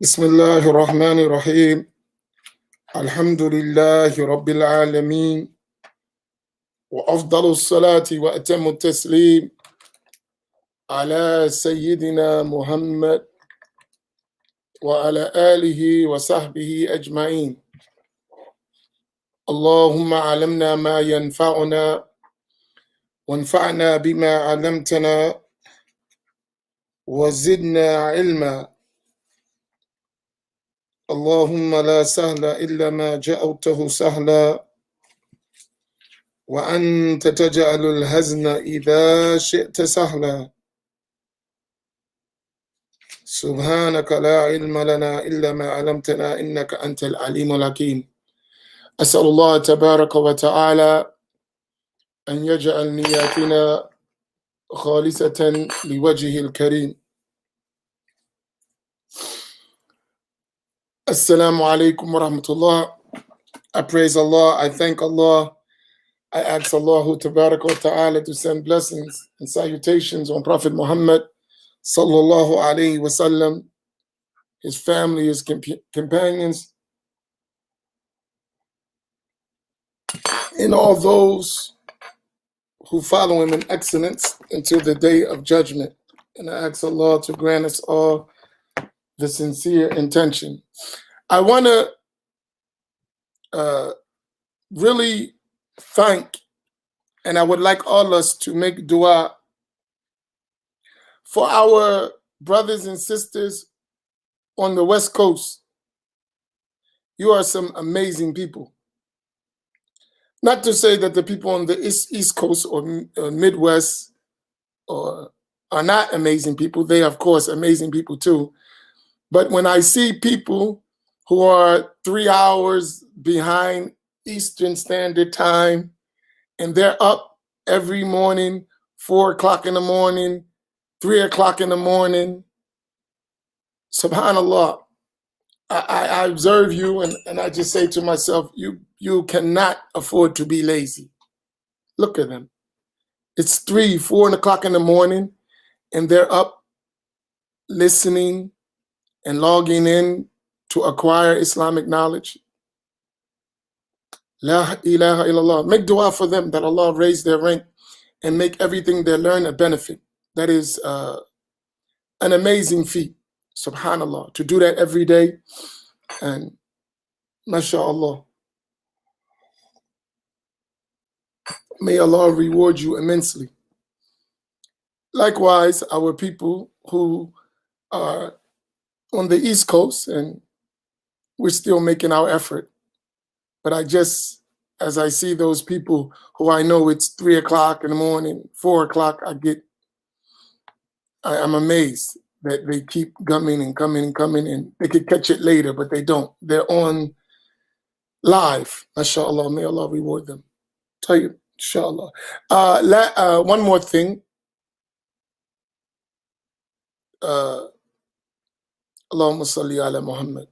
بسم الله الرحمن الرحيم الحمد لله رب العالمين وأفضل الصلاة وأتم التسليم على سيدنا محمد وعلى آله وصحبه أجمعين. اللهم علمنا ما ينفعنا وانفعنا بما علمتنا وزدنا علما. اللهم لا سهل إلا ما جعلته سهلا وأنت تجعل الحزن إذا شئت سهلا. سبحانك لا علم لنا إلا ما علمتنا إنك أنت العليم الحكيم. أسأل الله تبارك وتعالى أن يجعل نياتنا خالصة لوجهه الكريم. Assalamu alaikum wa rahmatullah. I praise Allah, I thank Allah, I ask Allah Tabaraka wa Ta'ala to send blessings and salutations on Prophet Muhammad sallallahu alayhi wa sallam, his family, his companions, and all those who follow him in excellence until the day of judgment. And I ask Allah to grant us all the sincere intention. I want to really thank, and I would like all us to make dua for our brothers and sisters on the West Coast. You are some amazing people. Not to say that the people on the East Coast or Midwest are not amazing people. They, of course, amazing people too. But when I see people who are 3 hours behind Eastern Standard Time, and they're up every morning, 4 o'clock in the morning, 3 o'clock in the morning, subhanallah, I observe you and I just say to myself, you cannot afford to be lazy. Look at them. It's 3, 4 o'clock in the morning, and they're up listening and logging in to acquire Islamic knowledge. La ilaha illallah. Make dua for them that Allah raise their rank and make everything they learn a benefit. That is an amazing feat, subhanallah, to do that every day. And mashallah, may Allah reward you immensely. Likewise, our people who are on the East Coast, and we're still making our effort. But as I see those people who I know it's 3 o'clock in the morning, 4 o'clock, I'm amazed that they keep coming, and they could catch it later, but they don't. They're on live. MashaAllah, may Allah reward them. Tell you, inshallah. One more thing. Allahumma salli ala Muhammad.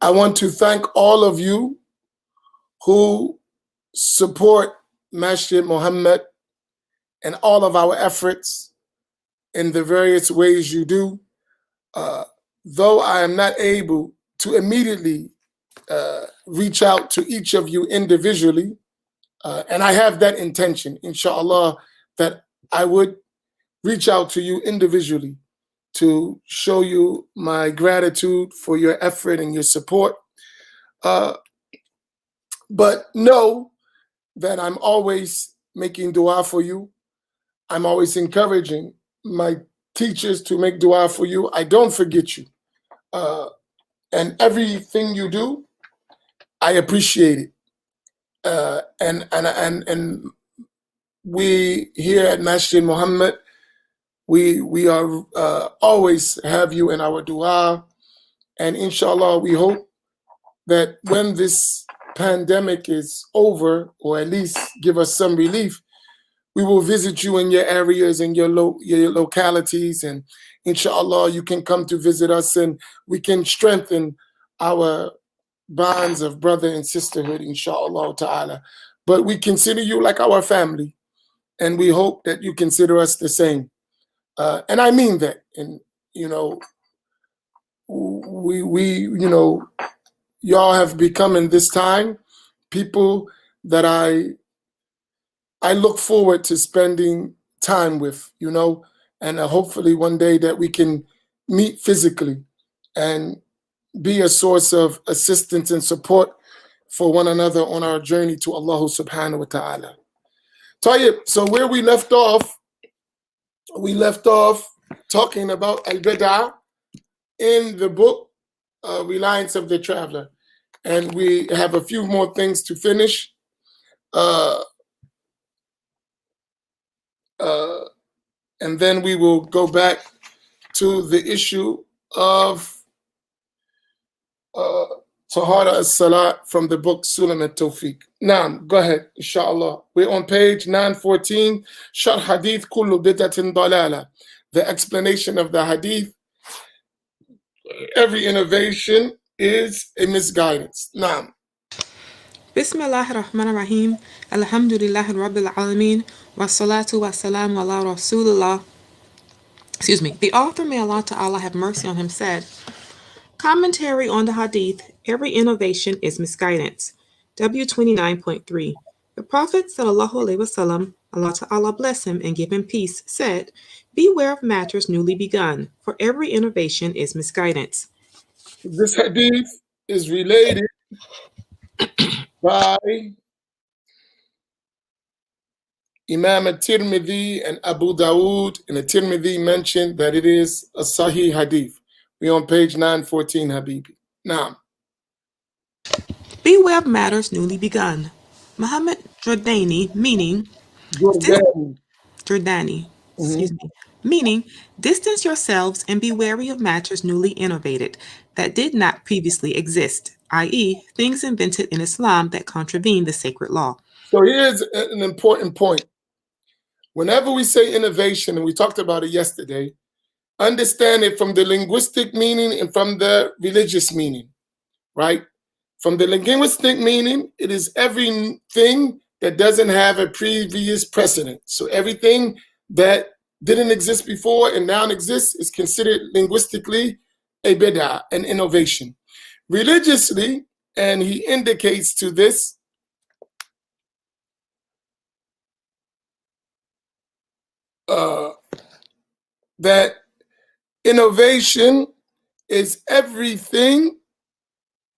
I want to thank all of you who support Masjid Muhammad and all of our efforts in the various ways you do. Though I am not able to immediately reach out to each of you individually, and I have that intention, inshallah, that I would reach out to you individually to show you my gratitude for your effort and your support. But know that I'm always making dua for you. I'm always encouraging my teachers to make dua for you. I don't forget you. And everything you do, I appreciate it. And we here at Masjid Muhammad, we are always have you in our dua, and inshallah we hope that when this pandemic is over, or at least give us some relief, we will visit you in your areas and your localities, and inshallah you can come to visit us, and we can strengthen our bonds of brother and sisterhood, inshallah ta'ala. But we consider you like our family, and we hope that you consider us the same. And I mean that. And, we y'all have become in this time people that I look forward to spending time with, and hopefully one day that we can meet physically and be a source of assistance and support for one another on our journey to Allah subhanahu wa ta'ala. Tayyib, so where we left off talking about al-bid'ah in the book Reliance of the Traveler. And we have a few more things to finish. And then we will go back to the issue of Tahara as-Salat from the book Sulam al-Tawfiq. Now, go ahead, inshallah. We're on page 914, Sharh Hadith Kullu Bid'atin Dalala. The explanation of the hadith, every innovation is a misguidance. Now, Bismillah ar-Rahman ar-Rahim. Alhamdulillahi Rabbil Alameen. Wassalatu wassalamu ala Rasulullah. Excuse me. The author, may Allah Ta'ala have mercy on him, said, commentary on the hadith, every innovation is misguidance. W29.3. The Prophet sallallahu alaihi wasallam, Allah Ta'ala bless him and give him peace, said, beware of matters newly begun, for every innovation is misguidance. this hadith is related by Imam al-Tirmidhi and Abu Dawood, and the Tirmidhi mentioned that it is a Sahih hadith. We're on page 914, Habibi. Now, beware of matters newly begun. Muhammad Jordani, meaning Jordani, excuse me, meaning distance yourselves and be wary of matters newly innovated that did not previously exist, i.e., things invented in Islam that contravene the sacred law. So here's an important point. Whenever we say innovation, and we talked about it yesterday, understand it from the linguistic meaning and from the religious meaning, right? From the linguistic meaning, it is everything that doesn't have a previous precedent. So everything that didn't exist before and now exists is considered linguistically a bid'ah, an innovation. Religiously, and he indicates to this, that innovation is everything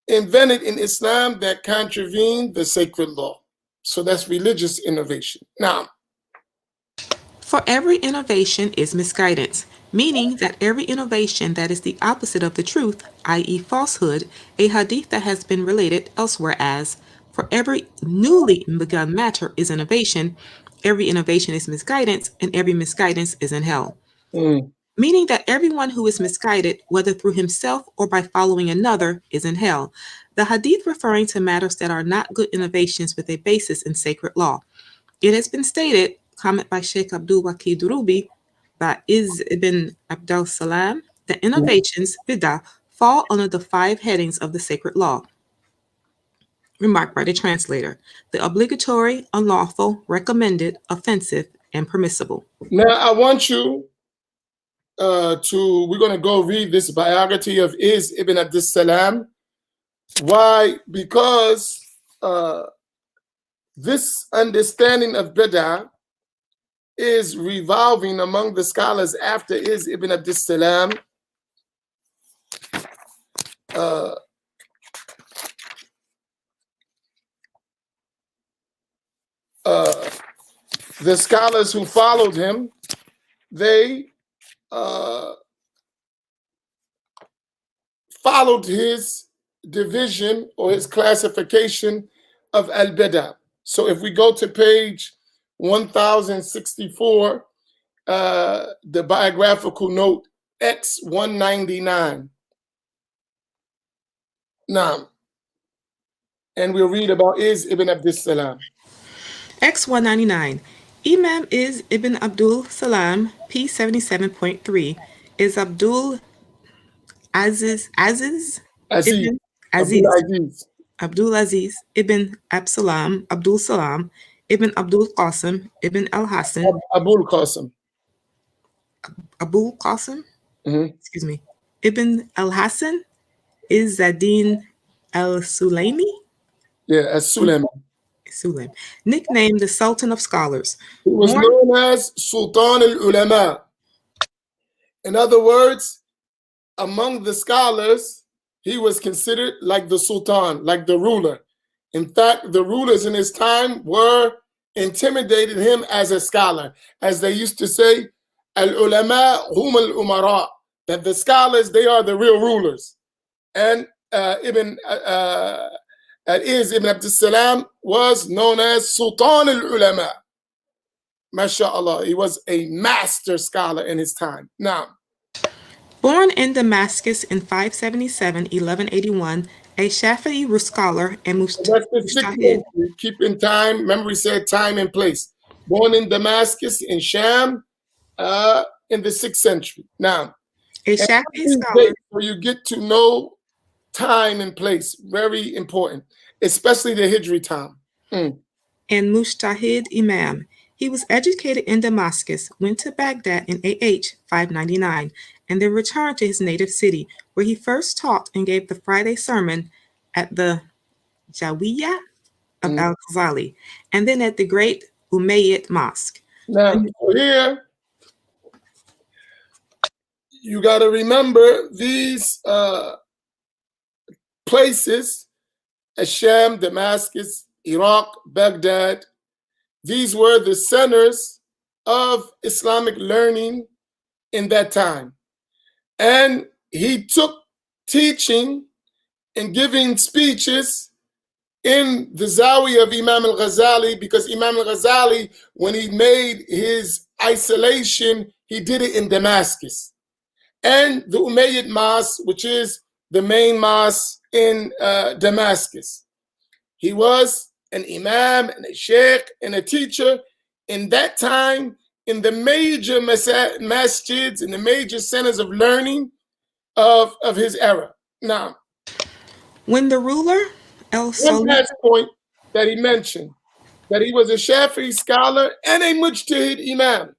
invented in Islam that contravene the sacred law. So that's religious innovation. Now, for every innovation is misguidance, meaning that every innovation that is the opposite of the truth, i.e., falsehood, a hadith that has been related elsewhere as, for every newly begun matter is innovation, every innovation is misguidance, and every misguidance is in hell. Meaning that everyone who is misguided, whether through himself or by following another, is in hell. The hadith referring to matters that are not good innovations with a basis in sacred law. It has been stated, comment by Sheikh Abdul Waqid Durubi, by Iz ibn Abdul Salam, that innovations, bid'ah, fall under the 5 headings of the sacred law. Remark by the translator: the obligatory, unlawful, recommended, offensive, and permissible. Now I want you we're going to go read this biography of Iz ibn Abdul Salam. Why? Because this understanding of bid'ah is revolving among the scholars after Iz ibn Abdul Salam. The scholars who followed him, they followed his division or his classification of al-bid'ah. So if we go to page 1064, the biographical note X199. Now, and we'll read about Iz ibn Abdul Salam. X199. Imam Iz ibn Abdul Salam, P77.3, is Abdul Aziz ibn Abdul Aziz ibn Absalam, Abdul Salam, ibn Abdul Qasim, ibn al Hassan, Abul Qasim. Abul Qasim? Excuse me. Ibn al-Hasan Izz-ad-Din al-Sulaimi, Yeah, as Suleiman. Sulaim, nicknamed the Sultan of Scholars. He was Born, known as Sultan al-Ulama. In other words, among the scholars, he was considered like the sultan, like the ruler. In fact, the rulers in his time were intimidated him as a scholar, as they used to say, al-ulama hum al-umara, that the scholars, they are the real rulers. And Ibn Abdus Salam was known as Sultan al-Ulama. MashaAllah, he was a master scholar in his time. Now, born in Damascus in 577, 1181, a Shafi'i scholar and that's the sixth mujtahid. century. Keep in time. Remember, we said time and place. Born in Damascus in Sham in the 6th century. Now, A and Shafi'i these scholar dates where you get to know time and place, very important, especially the Hijri time. and mujtahid imam. He was educated in Damascus, went to Baghdad in AH 599, and then returned to his native city, where he first taught and gave the Friday sermon at the Jawiyah of Mm. Al-Ghazali, and then at the great Umayyad Mosque. Now, here, you got to remember these places, Sham, Damascus, Iraq, Baghdad. These were the centers of Islamic learning in that time. And he took teaching and giving speeches in the Zawiya of Imam al-Ghazali, because Imam al-Ghazali, when he made his isolation, he did it in Damascus. And the Umayyad Mosque, which is the main mosque in Damascus. He was an imam and a sheikh and a teacher in that time in the major masjids, in the major centers of learning of his era. Now, When the ruler one El-Salih last point that he mentioned, that he was a Shafi'i scholar and a mujtahid imam,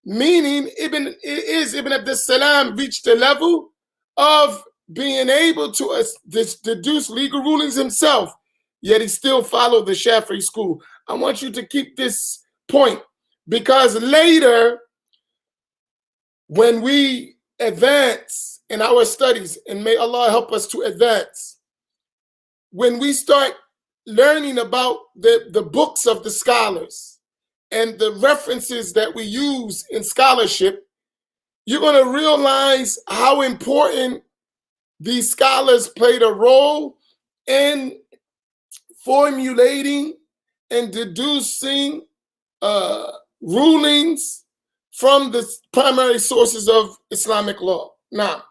meaning Ibn Abdus Salam reached the level of being able to deduce legal rulings himself, yet he still followed the Shafi'i school. I want you to keep this point, because later, when we advance in our studies, and may Allah help us to advance, when we start learning about the books of the scholars and the references that we use in scholarship, you're going to realize how important these scholars played a role in formulating and deducing rulings from the primary sources of Islamic law. Now,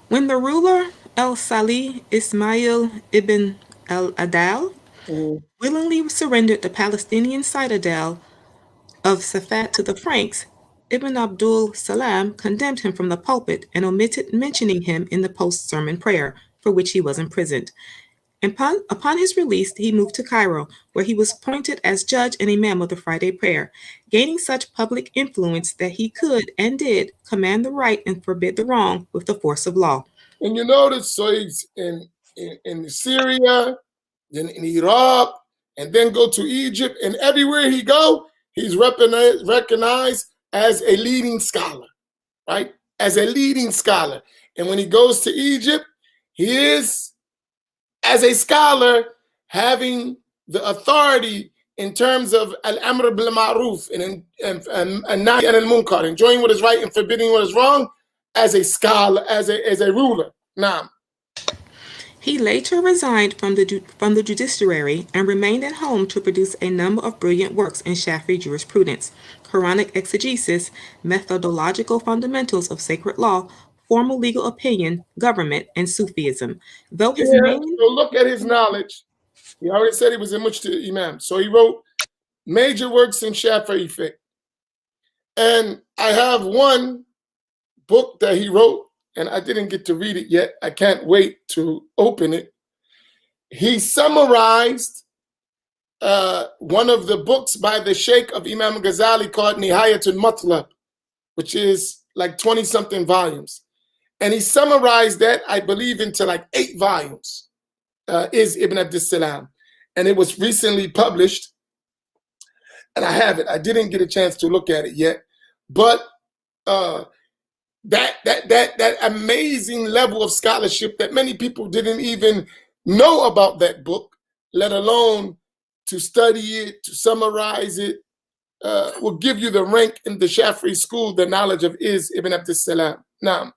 when the ruler El-Salih Ismail ibn al-Adal willingly surrendered the Palestinian citadel of Safat to the Franks, Ibn Abdul Salam condemned him from the pulpit and omitted mentioning him in the post-sermon prayer, for which he was imprisoned. Upon his release, he moved to Cairo, where he was appointed as judge and imam of the Friday prayer, gaining such public influence that he could and did command the right and forbid the wrong with the force of law. and you notice, so he's in Syria, then in Iraq, and then go to Egypt, and everywhere he go, he's recognized as a leading scholar, right? As a leading scholar. And when he goes to Egypt, he is, as a scholar, having the authority in terms of al-amr bil ma'ruf and nahy anil munkar, enjoying what is right and forbidding what is wrong, as a scholar, as a ruler. Now, He later resigned from the judiciary and remained at home to produce a number of brilliant works in Shafi'i jurisprudence, Quranic exegesis, methodological fundamentals of sacred law, formal legal opinion, government, and Sufism. Though his yeah, main so look at his knowledge. He already said he was a mujtahid imam. So he wrote major works in Shafi'i fiqh. And I have one book that he wrote, and I didn't get to read it yet. I can't wait to open it. He summarized one of the books by the Sheikh of Imam Ghazali called Nihayatul Matlab, which is like 20-something volumes. And he summarized that, I believe, into like 8 volumes, is Ibn Abdus Salam. And it was recently published, and I have it. I didn't get a chance to look at it yet, but that amazing level of scholarship that many people didn't even know about that book, let alone to study it, to summarize it, will give you the rank in the Shafi'i school, the knowledge of is Ibn Abdus Salam. Now,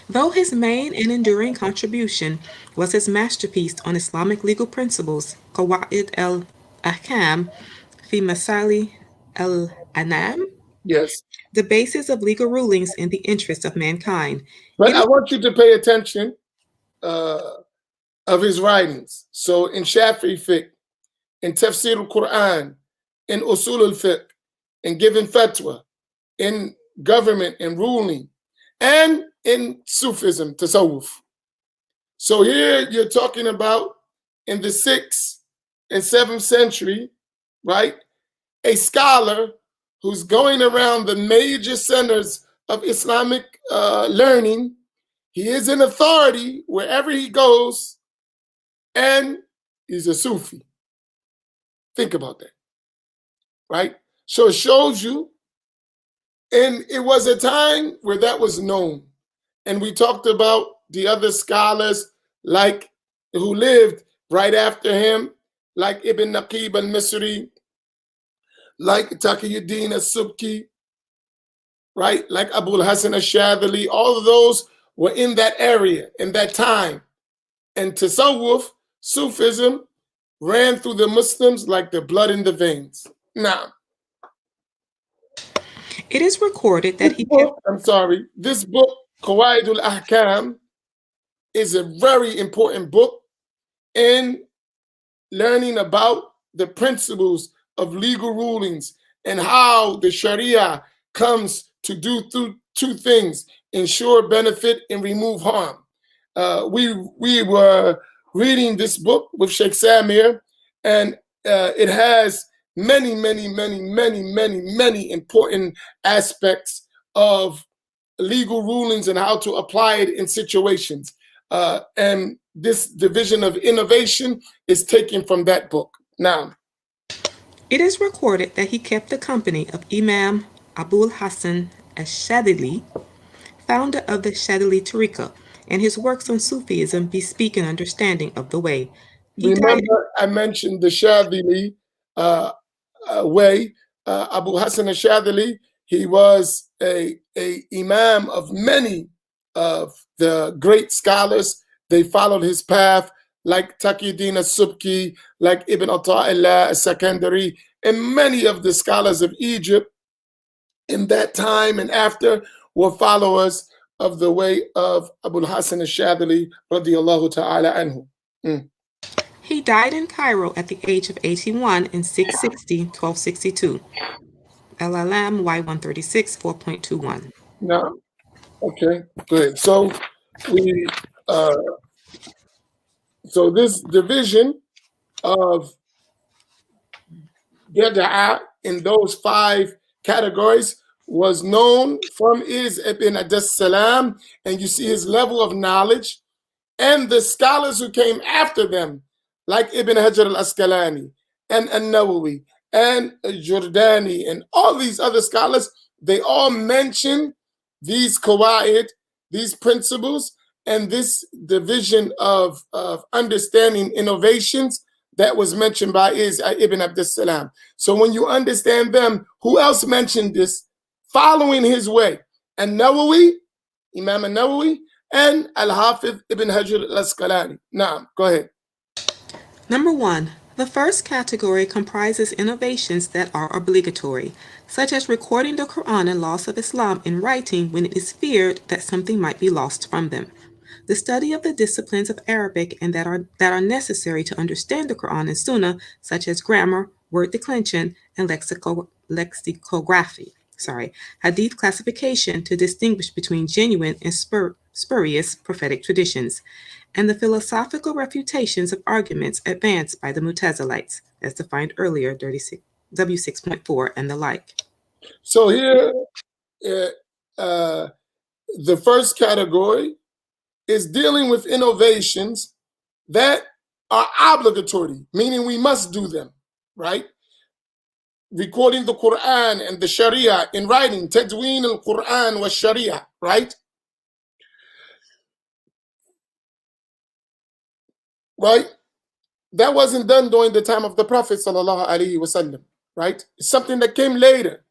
Though his main and enduring contribution was his masterpiece on Islamic legal principles, Qawaid al-Ahkam fi Masali al-Anam, yes, the basis of legal rulings in the interest of mankind. but It I is want you to pay attention of his writings. So in Shafi'i fiqh, in Tafsir al-Quran, in Usul al-Fiqh, in giving fatwa, in government and ruling, and in Sufism, Tasawwuf. So here you're talking about in the 6th and 7th century, right? A scholar who's going around the major centers of Islamic learning. He is an authority wherever he goes, and he's a Sufi. Think about that, right? So it shows you, and it was a time where that was known. And we talked about the other scholars like who lived right after him, like Ibn Naqib al-Misri, like Taqiyuddin al-Subki, right? Like Abul Hasan al-Shadhili. All of those were in that area, in that time. And Tasawwuf, Sufism, ran through the Muslims like the blood in the veins. Now, it is recorded that this he kept book, this book, Qawaid al-Ahkam, is a very important book in learning about the principles of legal rulings and how the Sharia comes to do two things: ensure benefit and remove harm. We were reading this book with Sheikh Samir, and it has many important aspects of legal rulings and how to apply it in situations. And this division of innovation is taken from that book. Now, It is recorded that he kept the company of Imam Abul Hasan al-Shadhili, founder of the Shadhili Tariqa, and his works on Sufism bespeak an understanding of the way. He died remember I mentioned the Shadhili uh, way. Abu Hassan al-Shadhili, he was a imam of many of the great scholars. They followed his path, like Taqiyuddin al-Subki, like Ibn Ata'illah al-Sakandari, and many of the scholars of Egypt in that time and after were followers of the way of Abu Hassan al-Shadhili, radiallahu ta'ala anhu. He died in Cairo at the age of 81 in 660, 1262. LLM Y136 4.21. Now, okay, good. So we so this division of bid'ah in those 5 categories was known from Is ibn Abdus Salam, and you see his level of knowledge, and the scholars who came after them, like Ibn Hajar al-Asqalani and An-Nawawi and Jordani and all these other scholars, they all mention these qawaid, these principles, and this division of understanding innovations that was mentioned by Ibn Abdus Salam. So when you understand them, who else mentioned this following his way? An-Nawawi, Imam An-Nawawi, and Al-Hafiz Ibn Hajar al-Asqalani. Now, go ahead. Number 1. The first category comprises innovations that are obligatory, such as recording the Quran and laws of Islam in writing when it is feared that something might be lost from them. The study of the disciplines of Arabic and that are necessary to understand the Quran and Sunnah, such as grammar, word declension, and lexicography. Hadith classification to distinguish between genuine and spurious prophetic traditions, and the philosophical refutations of arguments advanced by the Mutazilites, as defined earlier, W6.4 and the like. So here, The first category is dealing with innovations that are obligatory, meaning we must do them, right? Recording the Quran and the Sharia in writing, Tadween al-Quran wa Sharia, right? Right? That wasn't done during the time of the Prophet sallallahu alaihi wasallam, right? It's something that came later.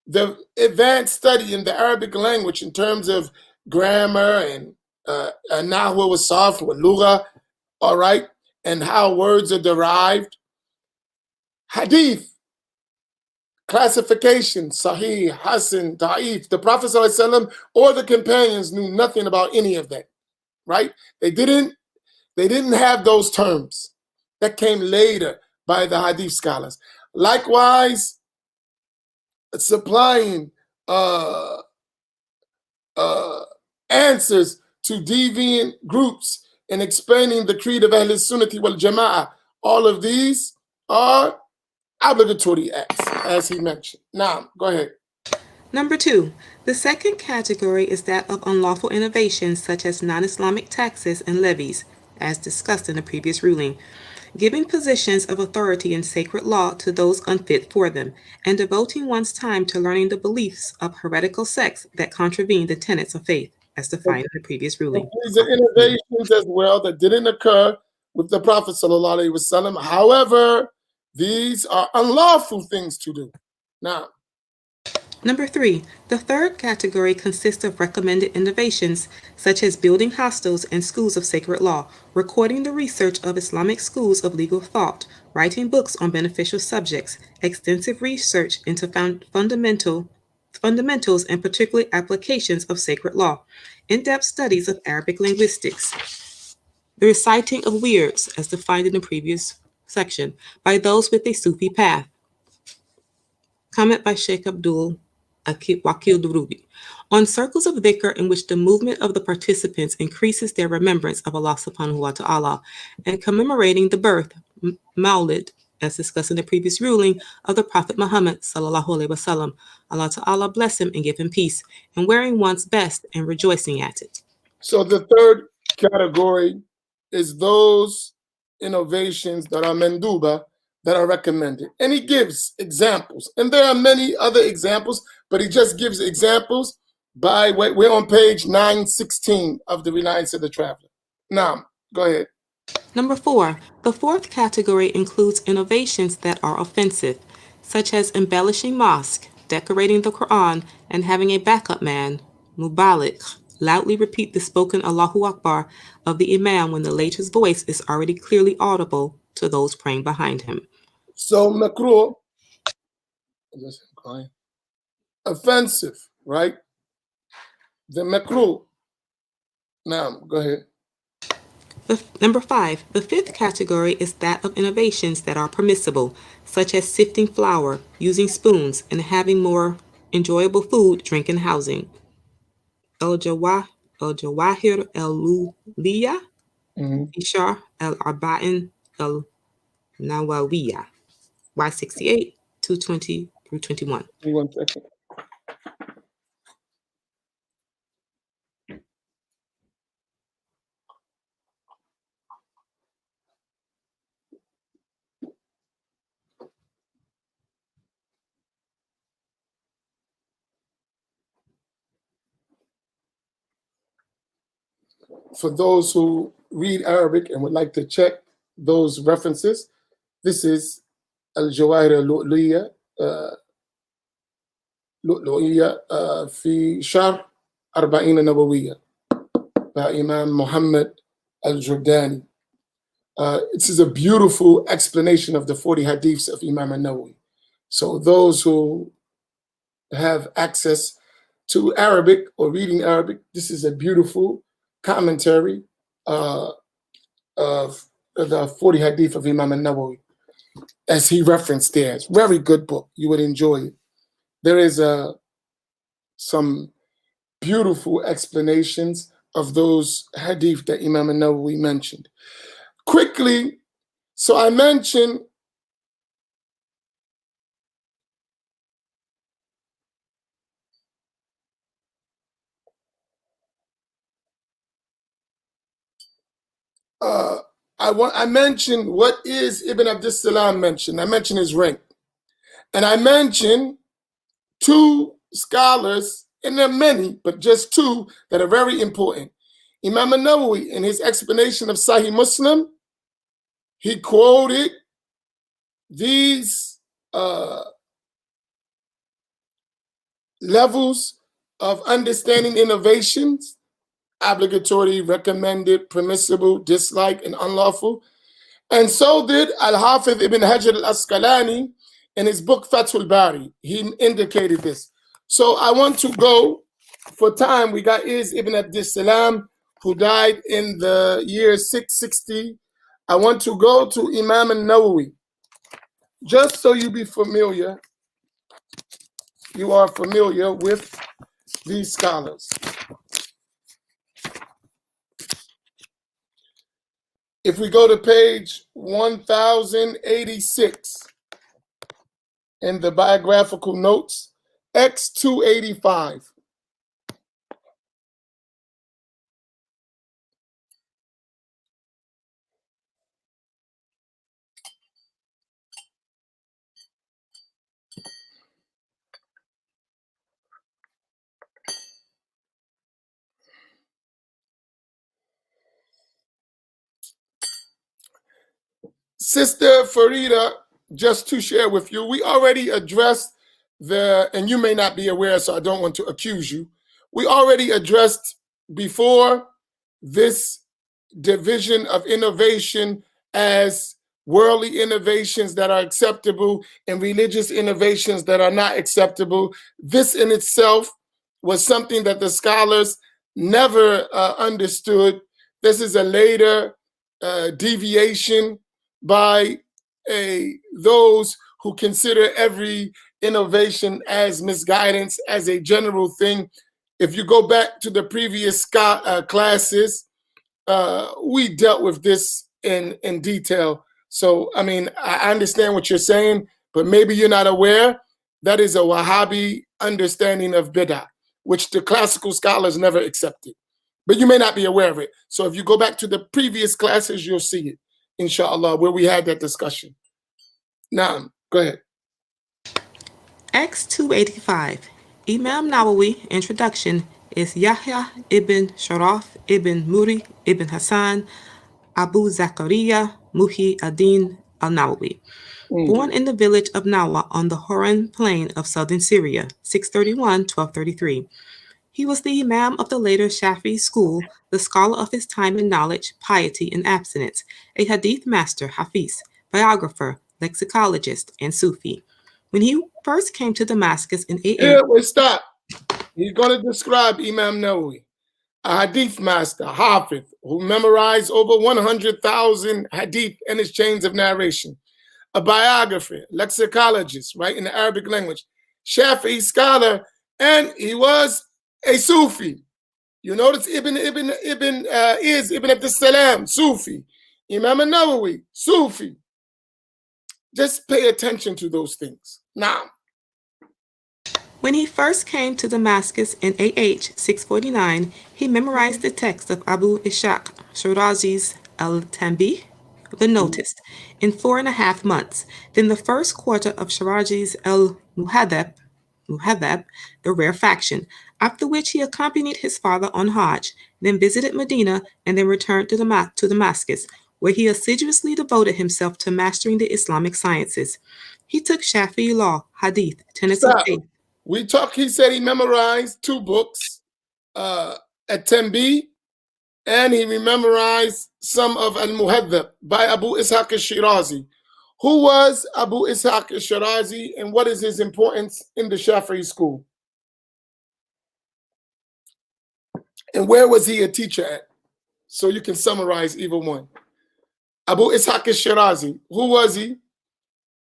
The advanced study in the Arabic language in terms of grammar and nahwa wa sarf wa lugha, all right, and how words are derived. Hadith, classification, sahih, hasan, da'if. The Prophet ﷺ or the companions knew nothing about any of that, right? They didn't have those terms. That came later by the hadith scholars. Likewise, supplying answers to deviant groups and explaining the creed of Ahl Sunnati wal Jama'ah. All of these are obligatory acts, as he mentioned. Now, go ahead. Number 2, the second category is that of unlawful innovations such as non-Islamic taxes and levies, as discussed in the previous ruling, giving positions of authority in sacred law to those unfit for them, and devoting one's time to learning the beliefs of heretical sects that contravene the tenets of faith, as defined in the previous ruling. These are innovations as well that didn't occur with the Prophet sallallahu alaihi wasallam. However, these are unlawful things to do. Now, Number 3, the third category consists of recommended innovations, such as building hostels and schools of sacred law, recording the research of Islamic schools of legal thought, writing books on beneficial subjects, extensive research into fundamentals and particular applications of sacred law, in-depth studies of Arabic linguistics, the reciting of weirds, as defined in the previous section, by those with a Sufi path. Comment by Sheikh Abdul Wakil Durubi. On circles of dhikr in which the movement of the participants increases their remembrance of Allah subhanahu wa ta'ala, and commemorating the birth, Maulid, as discussed in the previous ruling, of the Prophet Muhammad sallallahu alaihi wasallam. Allah ta'ala bless him and give him peace, and wearing one's best and rejoicing at it. so the third category is those innovations that are menduba, that are recommended. And he gives examples. And there are many other examples, but he just gives examples by, we're on page 916 of the Reliance of the Traveler. Now, go ahead. Number 4, the fourth category includes innovations that are offensive, such as embellishing mosque, decorating the Quran, and having a backup man, Mubalik, loudly repeat the spoken Allahu Akbar of the Imam when the latter's voice is already clearly audible to those praying behind him. So makruh, offensive, right? The makruh. Now, go ahead. Number 5, the fifth category is that of innovations that are permissible, such as sifting flour, using spoons, and having more enjoyable food, drink, and housing. الجواهر اللؤلؤية في شرح الأربعين النووية Y68 220 through 21. Give me 1 second. For those who read Arabic and would like to check those references, this is Al-Jawahir al-Lu'liya في شرح 40 نووية by Imam Muhammad al-Jordani. This is a beautiful explanation of the 40 hadiths of Imam al-Nawawi. So those who have access to Arabic or reading Arabic, this is a beautiful commentary of the 40 hadith of Imam al-Nawawi, as he referenced there. It's a very good book. You would enjoy it. There is some beautiful explanations of those hadith that Imam al-Nawawi mentioned. Quickly, so I mentioned uh, I mentioned what is Ibn Abdus Salam mentioned. I mentioned his rank. And I mentioned two scholars, and there are many, but just two that are very important. Imam an-Nawawi, in his explanation of Sahih Muslim, he quoted these levels of understanding innovations: obligatory, recommended, permissible, dislike, and unlawful. And so did Al-Hafiz ibn Hajar al-Asqalani in his book Fathul Bari. He indicated this. So I want to go, for time, we got Iz ibn Abdus Salam, who died in the year 660. I want to go to Imam an-Nawawi, just so you are familiar with these scholars. If we go to page 1086 in the biographical notes, X285. Sister Farida, just to share with you, we already addressed and you may not be aware, so I don't want to accuse you. We already addressed before this division of innovation as worldly innovations that are acceptable and religious innovations that are not acceptable. This in itself was something that the scholars never understood. This is a later deviation by those who consider every innovation as misguidance, as a general thing. If you go back to the previous classes, we dealt with this in detail. So, I mean, I understand what you're saying, but maybe you're not aware. That is a Wahhabi understanding of bid'ah, which the classical scholars never accepted. But you may not be aware of it. So if you go back to the previous classes, you'll see it, inshallah, where we had that discussion. Now, go ahead. X285. Imam Nawawi introduction is Yahya ibn Sharaf ibn Muri ibn Hassan Abu Zakaria Muhi ad-Din al-Nawawi. Born in the village of Nawa on the Horan plain of southern Syria, 631-1233. He was the Imam of the later Shafi school, the scholar of his time in knowledge, piety, and abstinence, a hadith master, Hafiz, biographer, lexicologist, and Sufi. When he first came to Damascus in Here we stop. He's going to describe Imam Nawawi, a hadith master, Hafiz, who memorized over 100,000 hadith and his chains of narration, a biographer, lexicologist, right, in the Arabic language, Shafi'i scholar, and he was a Sufi. You notice Ibn Abdus Salam, Sufi. Imam Nawawi, Sufi. Just pay attention to those things. Now, when he first came to Damascus in AH 649, he memorized the text of Abu Ishaq Shirazi's Al-Tanbih, the Notice, in 4.5 months. Then the first quarter of Shirazi's Al-Muhadhab, the rarefaction, after which he accompanied his father on Hajj, then visited Medina, and then returned to Damascus, where he assiduously devoted himself to mastering the Islamic sciences. He took Shafi'i law, hadith, tenets of faith. He said he memorized 2 books at Tanbih, and he memorized some of Al-Muhadhab by Abu Ishaq al-Shirazi. Who was Abu Ishaq al-Shirazi, and what is his importance in the Shafi'i school? And where was he a teacher at? So you can summarize either one. Abu Ishaq al-Shirazi, who was he?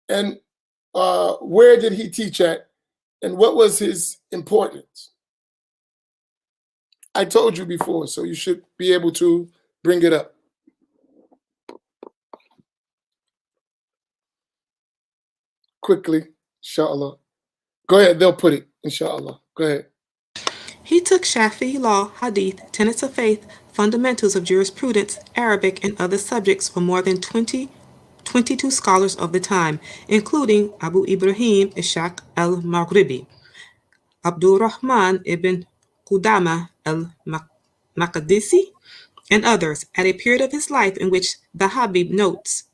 And where did he teach at? And what was his importance? I told you before, so you should be able to bring it up. Quickly, inshallah. Go ahead, they'll put it, inshallah. Go ahead. He took Shafi'i law, hadith, tenets of faith, fundamentals of jurisprudence, Arabic, and other subjects for more than 22 scholars of the time, including Abu Ibrahim Ishaq al-Maghribi, Abdul Rahman ibn Qudama al-Maqdisi, and others, at a period of his life in which the Habib notes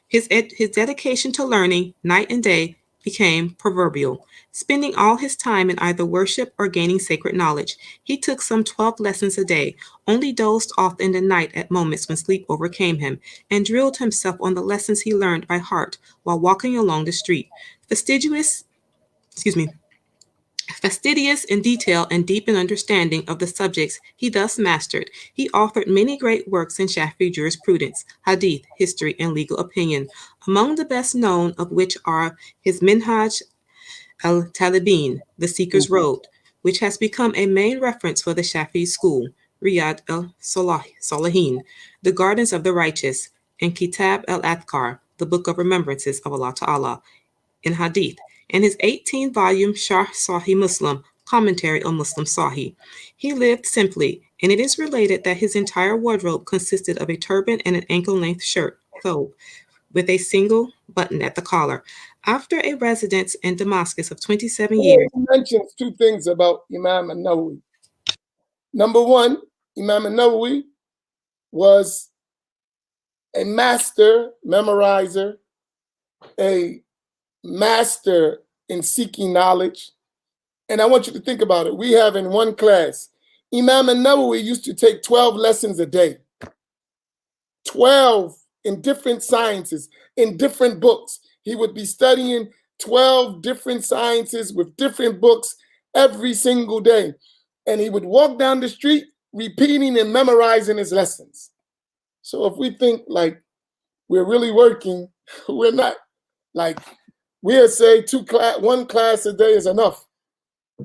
his dedication to learning night and day became proverbial. Spending all his time in either worship or gaining sacred knowledge, he took some 12 lessons a day, only dozed off in the night at moments when sleep overcame him, and drilled himself on the lessons he learned by heart while walking along the street. Fastidious, excuse me, Fastidious in detail and deep in understanding of the subjects he thus mastered, he authored many great works in Shafi'i jurisprudence, hadith, history, and legal opinion, among the best known of which are his Minhaj al-Talibin, The Seeker's Road, which has become a main reference for the Shafi'i school, Riyad al-Salihin, The Gardens of the Righteous, and Kitab al-Adhkar, The Book of Remembrances of Allah Ta'ala, in Hadith, and his 18-volume Sharh Sahih Muslim, commentary on Muslim Sahih. He lived simply, and it is related that his entire wardrobe consisted of a turban and an ankle-length shirt, thobe, with a single button at the collar. After a residence in Damascus of 27 years, He mentions two things about Imam al-Nawawi. Number one, Imam al-Nawawi was a master memorizer, a master in seeking knowledge. And I want you to think about it. We have in one class, Imam al-Nawawi used to take 12 lessons a day, 12 in different sciences, in different books. He would be studying 12 different sciences with different books every single day. And he would walk down the street repeating and memorizing his lessons. So if we think like we're really working, we're not. Like we'll say one class a day is enough.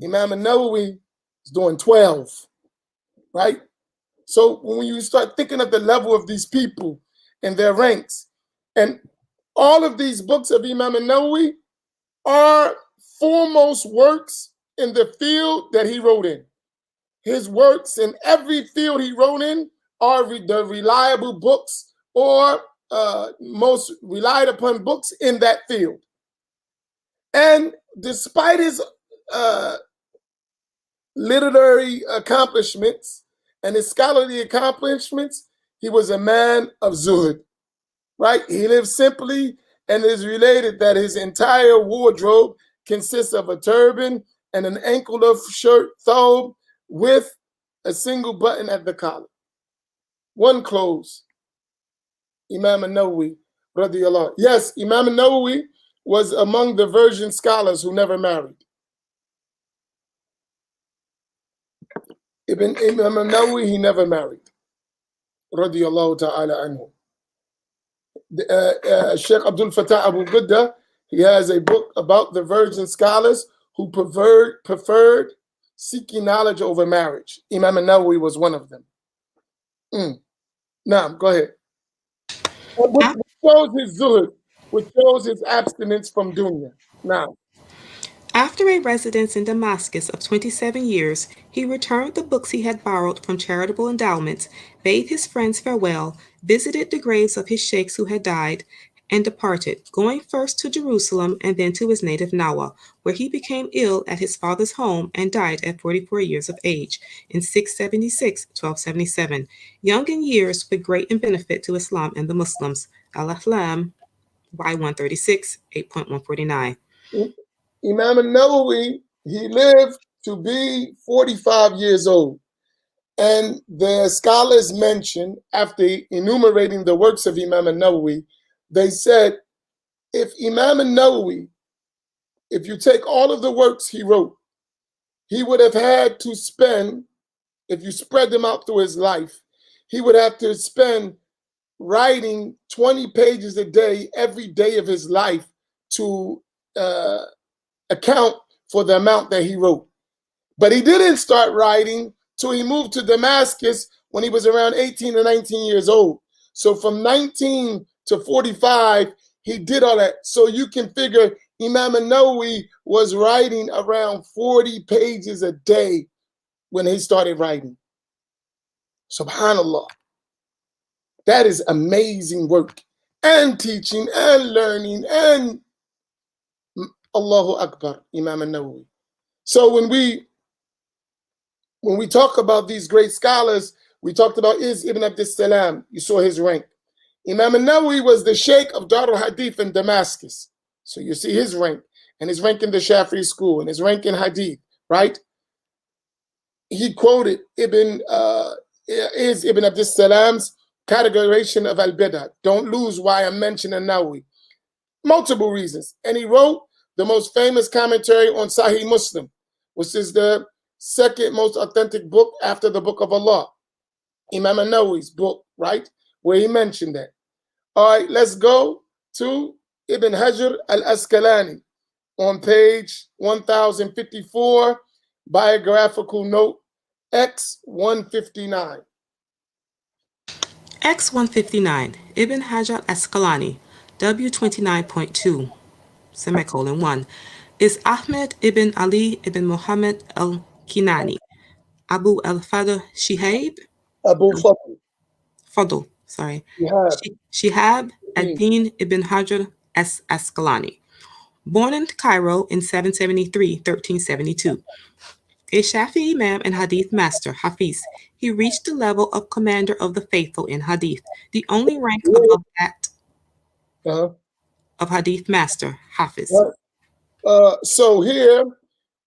Imam al-Nawawi is doing 12, right? So when you start thinking of the level of these people and their ranks, and all of these books of Imam al-Nawawi are foremost works in the field that he wrote in. His works in every field he wrote in are the reliable books or most relied upon books in that field. And despite his literary accomplishments and his scholarly accomplishments, he was a man of zuhud, right? He lived simply, and it is related that his entire wardrobe consists of a turban and an ankle-length shirt, thobe, with a single button at the collar. One close. Imam al-Nawawi, radiyallahu. Yes, Imam al-Nawawi was among the virgin scholars who never married. Imam al-Nawawi, he never married. Radiyallahu ta'ala anhu. Sheikh Abdul Fattah Abu Ghudda, he has a book about the virgin scholars who preferred seeking knowledge over marriage. Imam al-Nawawi was one of them. Now, go ahead. Which shows his zuhud, which shows his abstinence from dunya. Now, after a residence in Damascus of 27 years, he returned the books he had borrowed from charitable endowments, bade his friends farewell, visited the graves of his sheikhs who had died, and departed, going first to Jerusalem and then to his native Nawa, where he became ill at his father's home and died at 44 years of age in 676-1277, young in years but great in benefit to Islam and the Muslims. Al-Ahlam, Y136, 8.149. Imam al-Nawawi, he lived to be 45 years old. And the scholars mention, after enumerating the works of Imam al-Nawawi, they said, if Imam al-Nawawi, if you take all of the works he wrote, he would have had to spend, if you spread them out through his life, he would have to spend writing 20 pages a day, every day of his life, to account for the amount that he wrote. But he didn't start writing till he moved to Damascus when he was around 18 or 19 years old. So from 19 to 45, he did all that. So you can figure Imam al-Nawawi was writing around 40 pages a day when he started writing. Subhanallah. That is amazing work. And teaching and learning and Allahu Akbar, Imam al-Nawawi. So when we talk about these great scholars, we talked about Ibn Abdus Salam. You saw his rank. Imam al-Nawawi was the Sheikh of Dar al-Hadith in Damascus. So you see his rank, and his rank in the Shafi'i school, and his rank in Hadith, right? He quoted Ibn Abdus Salam's categorization of al-Bidah. Don't lose why I'm mentioning Nawawi. Multiple reasons. And he wrote the most famous commentary on Sahih Muslim, which is the second most authentic book after the Book of Allah. Imam al-Nawawi's book, right? Where he mentioned that. All right, let's go to Ibn Hajar al-Asqalani on page 1054, biographical note X159. X159, Ibn Hajar Asqalani, W29.2, semicolon 1, is Ahmed ibn Ali ibn Muhammad al-Kinani, Abu al-Fadl Shihab, Abu Fadl, sorry, Shihab. Shihab ad-Din ibn Hajar Asqalani, born in Cairo in 773, 1372. A Shafi'i Imam and Hadith master, Hafiz, he reached the level of commander of the faithful in Hadith, the only rank above that of Hadith master, Hafiz. So here,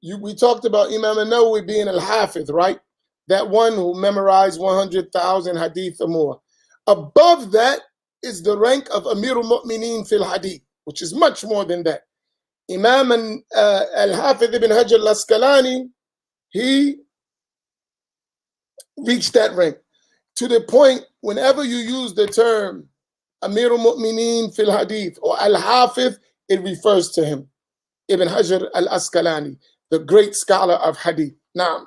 we talked about Imam al-Nawawi being al-Hafiz, right? That one who memorized 100,000 Hadith or more. Above that is the rank of Amir al-Mu'mineen fil Hadith, which is much more than that. Imam al-Hafiz ibn Hajar al-Asqalani, he reached that rank to the point whenever you use the term Amir al-Mu'mineen fil Hadith or al-Hafiz, it refers to him. Ibn Hajar al-Asqalani, the great scholar of Hadith. Now,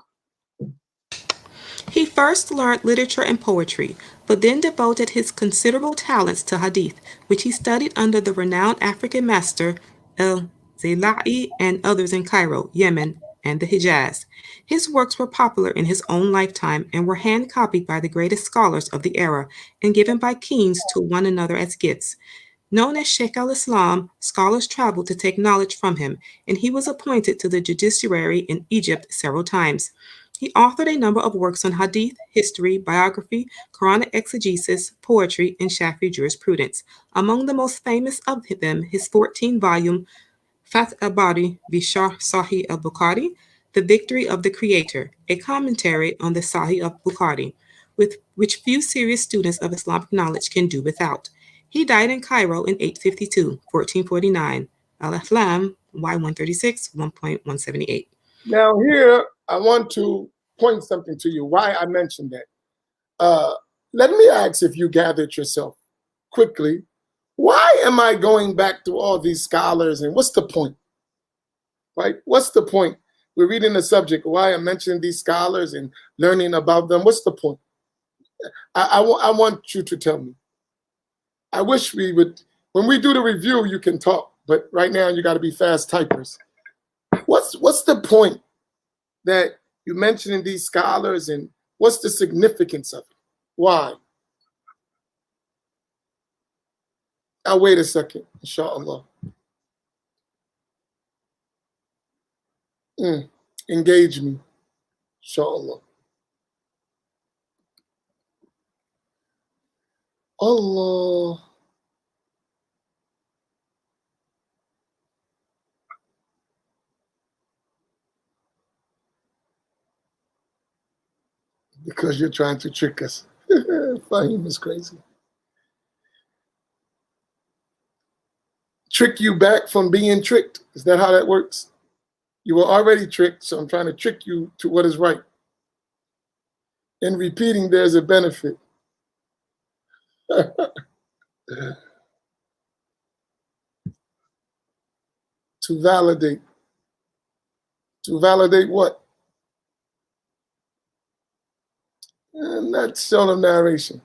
he first learned literature and poetry, but then devoted his considerable talents to Hadith, which he studied under the renowned African master al-Zayla'i and others in Cairo, Yemen, and the Hijaz. His works were popular in his own lifetime and were hand-copied by the greatest scholars of the era and given by kings to one another as gifts. Known as Sheikh al-Islam, scholars traveled to take knowledge from him, and he was appointed to the judiciary in Egypt several times. He authored a number of works on hadith, history, biography, Quranic exegesis, poetry, and Shafi'i jurisprudence. Among the most famous of them, his 14-volume Fath al-Bari bi Sharh Sahih al-Bukhari, The Victory of the Creator, a commentary on the Sahih of Bukhari, with which few serious students of Islamic knowledge can do without. He died in Cairo in 852, 1449. Al-Aflam, Y136, 1.178. Now here, I want to point something to you, why I mentioned that. Let me ask if you gathered yourself quickly. Why am I going back to all these scholars and what's the point? Right? What's the point? We're reading the subject. Why I'm mentioning these scholars and learning about them. What's the point? I want you to tell me. I wish we would, when we do the review, you can talk, but right now you got to be fast typers. What's the point that you're mentioning these scholars and what's the significance of it? Why? I'll wait a second, inshallah. Engage me, inshallah. Allah. Because you're trying to trick us. Fahim is crazy. Trick you back from being tricked. Is that how that works? You were already tricked, so I'm trying to trick you to what is right. In repeating, there's a benefit. To validate. To validate what? And that's shown of narration.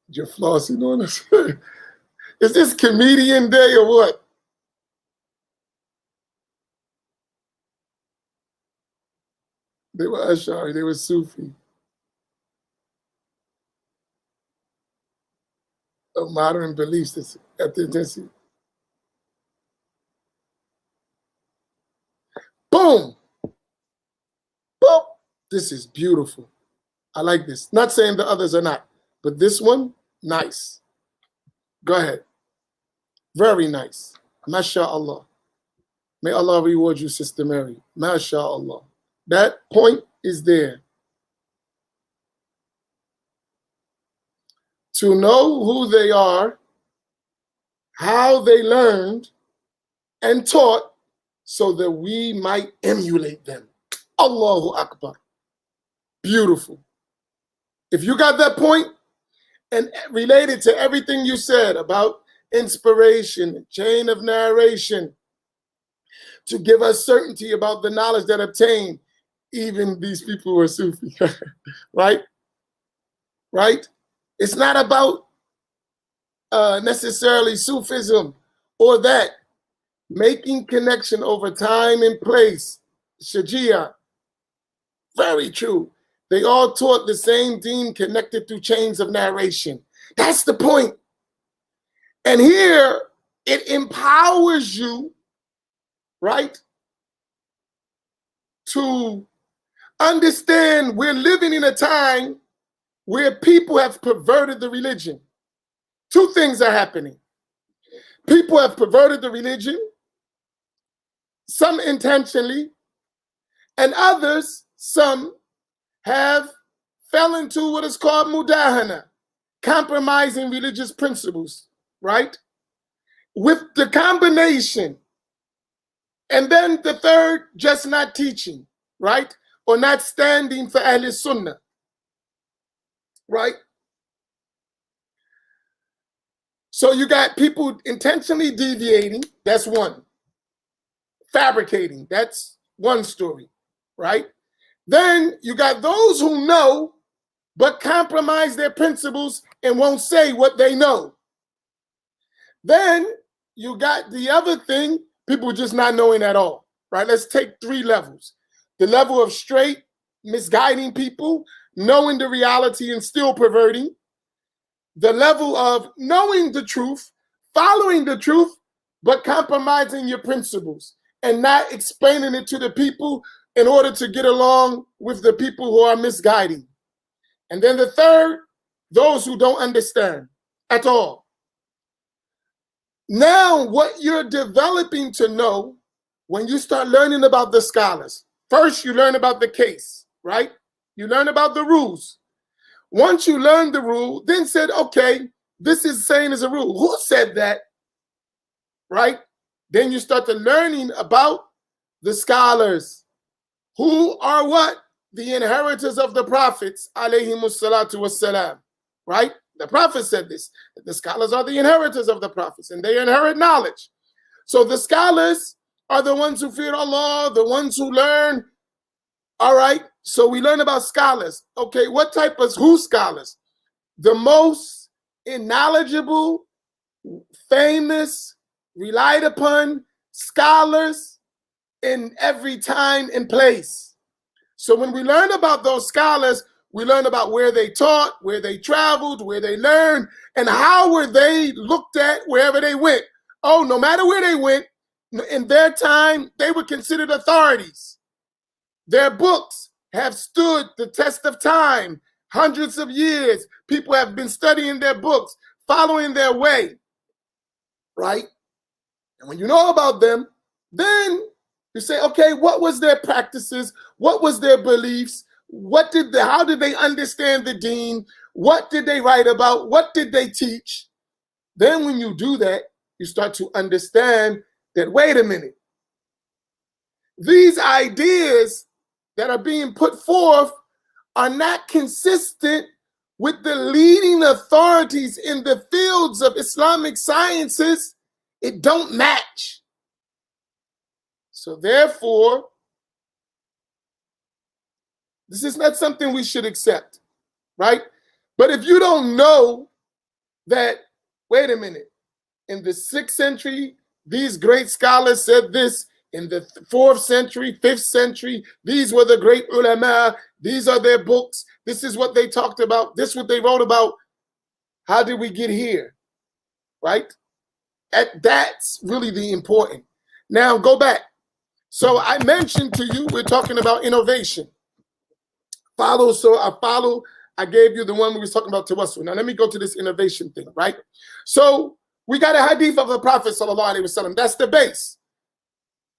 You're flossing on us. Is this comedian day or what? They were Ash'ari, they were Sufi. Of modern beliefs at the intensity. Boom! Boom! This is beautiful. I like this. Not saying the others are not, but this one, nice. Go ahead. Very nice. MashaAllah. May Allah reward you, Sister Mary. MashaAllah. That point is there. To know who they are, how they learned and taught, so that we might emulate them. Allahu Akbar. Beautiful. If you got that point and related to everything you said about inspiration, chain of narration, to give us certainty about the knowledge that obtained, even these people who are Sufi, right? Right? It's not about necessarily Sufism or that. Making connection over time and place. Shajia. Very true. They all taught the same deen connected through chains of narration. That's the point. And here, it empowers you, right, to understand we're living in a time where people have perverted the religion. Two things are happening. People have perverted the religion, some intentionally, and others, some, have fell into what is called mudahana, compromising religious principles, right? With the combination, and then the third, just not teaching, right? Or not standing for Ahl Sunnah, right? So you got people intentionally deviating, that's one. Fabricating, that's one story, right? Then you got those who know, but compromise their principles and won't say what they know. Then you got the other thing, people just not knowing at all, right? Let's take three levels. The level of straight misguiding people, knowing the reality and still perverting. The level of knowing the truth, following the truth, but compromising your principles and not explaining it to the people in order to get along with the people who are misguiding. And then the third, those who don't understand at all. Now, what you're developing to know when you start learning about the scholars, first you learn about the case, right? You learn about the rules. Once you learn the rule, then said, okay, this is saying as a rule. Who said that, right? Then you start to learning about the scholars. Who are what? The inheritors of the prophets, alayhimussalatu wassalam, right? The prophet said this. The scholars are the inheritors of the prophets, and they inherit knowledge. So the scholars are the ones who fear Allah, the ones who learn. All right, so we learn about scholars. Okay, what type of, who scholars? The most knowledgeable, famous, relied upon scholars in every time and place. So when we learn about those scholars, we learn about where they taught, where they traveled, where they learned, and how were they looked at wherever they went. Oh, no matter where they went, in their time, they were considered authorities. Their books have stood the test of time, hundreds of years. People have been studying their books, following their way, right? And when you know about them, then you say, okay, what was their practices? What was their beliefs? How did they understand the deen? What did they write about? What did they teach? Then when you do that, you start to understand that, wait a minute, these ideas that are being put forth are not consistent with the leading authorities in the fields of Islamic sciences. It don't match. So therefore, this is not something we should accept, right? But if you don't know that, wait a minute, in the 6th century, these great scholars said this, in the 4th century, 5th century. These were the great ulama. These are their books. This is what they talked about. This is what they wrote about. How did we get here? Right? That's really the important. Now go back. So I mentioned to you, we're talking about innovation. I gave you the one we was talking about tawassul. Now let me go to this innovation thing, right? So we got a hadith of the Prophet sallallahu alaihi wasallam. That's the base.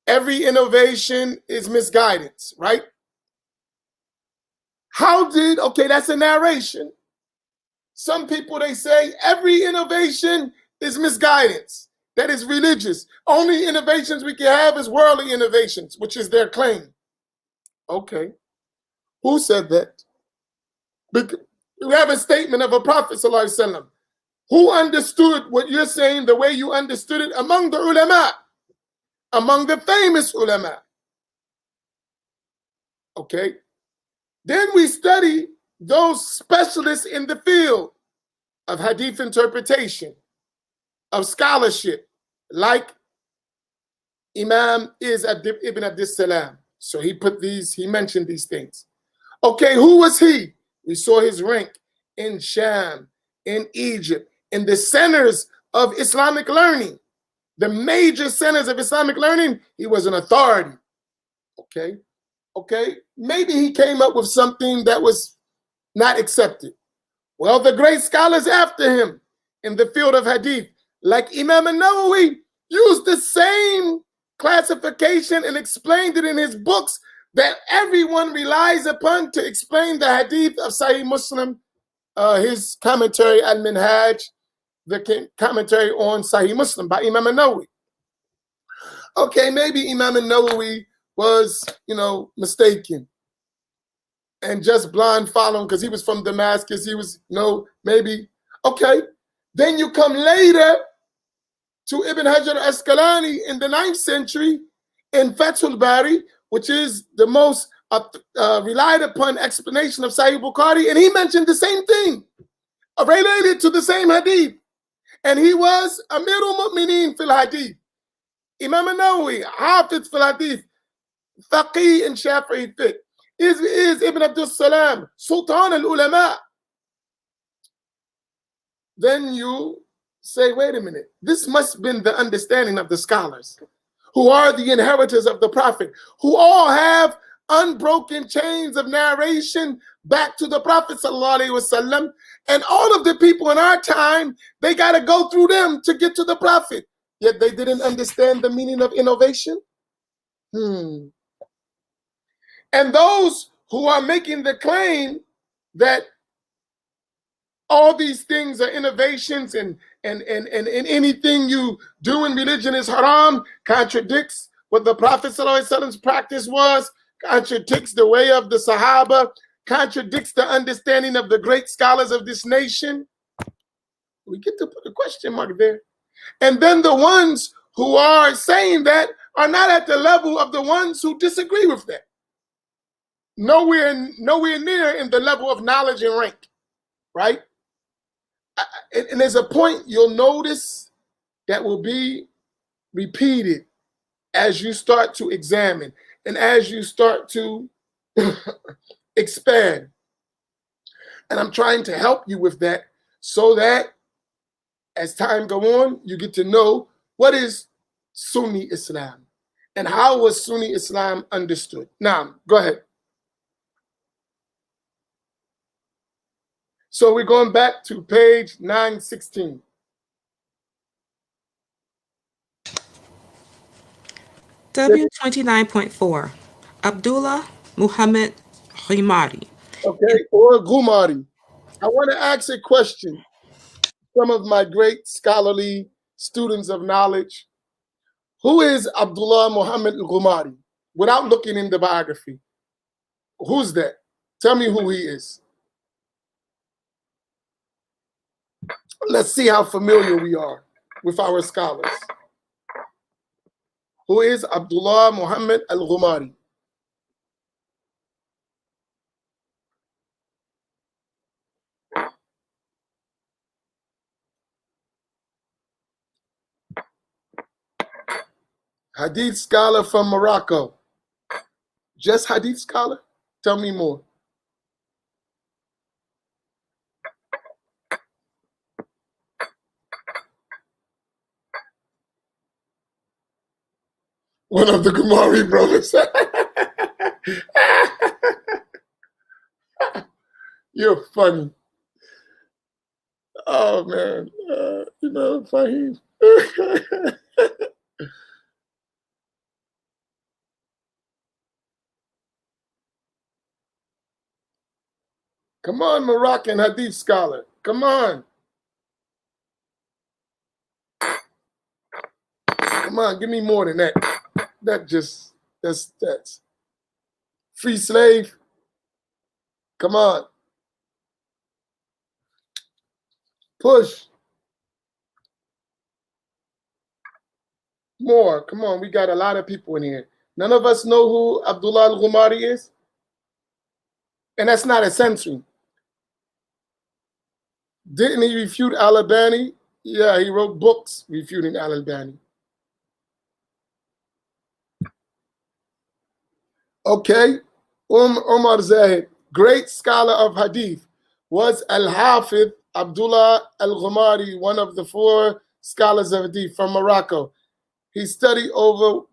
Every innovation is misguidance, right? Okay, that's a narration. Some people, they say every innovation is misguidance. That is religious. Only innovations we can have is worldly innovations, which is their claim. Okay. Who said that? We have a statement of a Prophet sallallahu alaihi wasallam who understood what you're saying the way you understood it among the ulama, among the famous ulama. Okay. Then we study those specialists in the field of hadith interpretation, of scholarship, like Imam Ibn Abdus Salam. So he mentioned these things. Okay, who was he? We saw his rank in Sham, in Egypt, in the centers of Islamic learning, the major centers of Islamic learning. He was an authority. Okay, maybe he came up with something that was not accepted. Well, the great scholars after him in the field of hadith, like Imam an-Nawawi, used the same classification and explained it in his books that everyone relies upon to explain the hadith of Sahih Muslim, his commentary al-Minhaj, the commentary on Sahih Muslim by Imam an-Nawawi. Okay, maybe Imam an-Nawawi was, mistaken and just blind following because he was from Damascus. He was, maybe. Okay. Then you come later to Ibn Hajar al-Asqalani in the 9th century in Fathul Bari, which is the most relied upon explanation of Sahih Bukhari, and he mentioned the same thing related to the same hadith. And he was Amirul Mu'mineen fil hadith. Imam an-Nawawi, Hafiz fil hadith, Faqih and Shafi'i fiqh. Is Ibn Abdus Salam, Sultan al-Ulama. Then you say, wait a minute, this must have been the understanding of the scholars, who are the inheritors of the Prophet, who all have unbroken chains of narration back to the Prophet sallallahu alaihi wasallam, and all of the people in our time, they got to go through them to get to the Prophet. Yet they didn't understand the meaning of innovation. And those who are making the claim that all these things are innovations and anything you do in religion is haram, contradicts what the Prophet ﷺ's practice was, contradicts the way of the Sahaba, contradicts the understanding of the great scholars of this nation. We get to put a question mark there. And then the ones who are saying that are not at the level of the ones who disagree with that. Nowhere near in the level of knowledge and rank, right? And there's a point you'll notice that will be repeated as you start to examine and as you start to expand. And I'm trying to help you with that so that as time go on, you get to know what is Sunni Islam and how was Sunni Islam understood. Now, go ahead. So we're going back to page 916. W29.4, Abdullah Muhammad Himari. Okay, or Gumari. I want to ask a question. Some of my great scholarly students of knowledge. Who is Abdullah Muhammad Gumari? Without looking in the biography. Who's that? Tell me who he is. Let's see how familiar we are with our scholars. Who is Abdullah Muhammad al-Ghumari? Hadith scholar from Morocco. Just hadith scholar? Tell me more. One of the Gumari brothers. You're funny. Oh, man. Fahim. Come on, Moroccan hadith scholar. Come on. Come on, give me more than that. That's free slave. Come on. Push. More. Come on, we got a lot of people in here. None of us know who Abdullah al-Ghumari is. And that's not a century. Didn't he refute al-Albani? Yeah, he wrote books refuting al-Albani. Okay. Omar Zahid, great scholar of hadith, was al-Hafidh Abdullah al-Ghumari, one of the 4 scholars of hadith from Morocco. He studied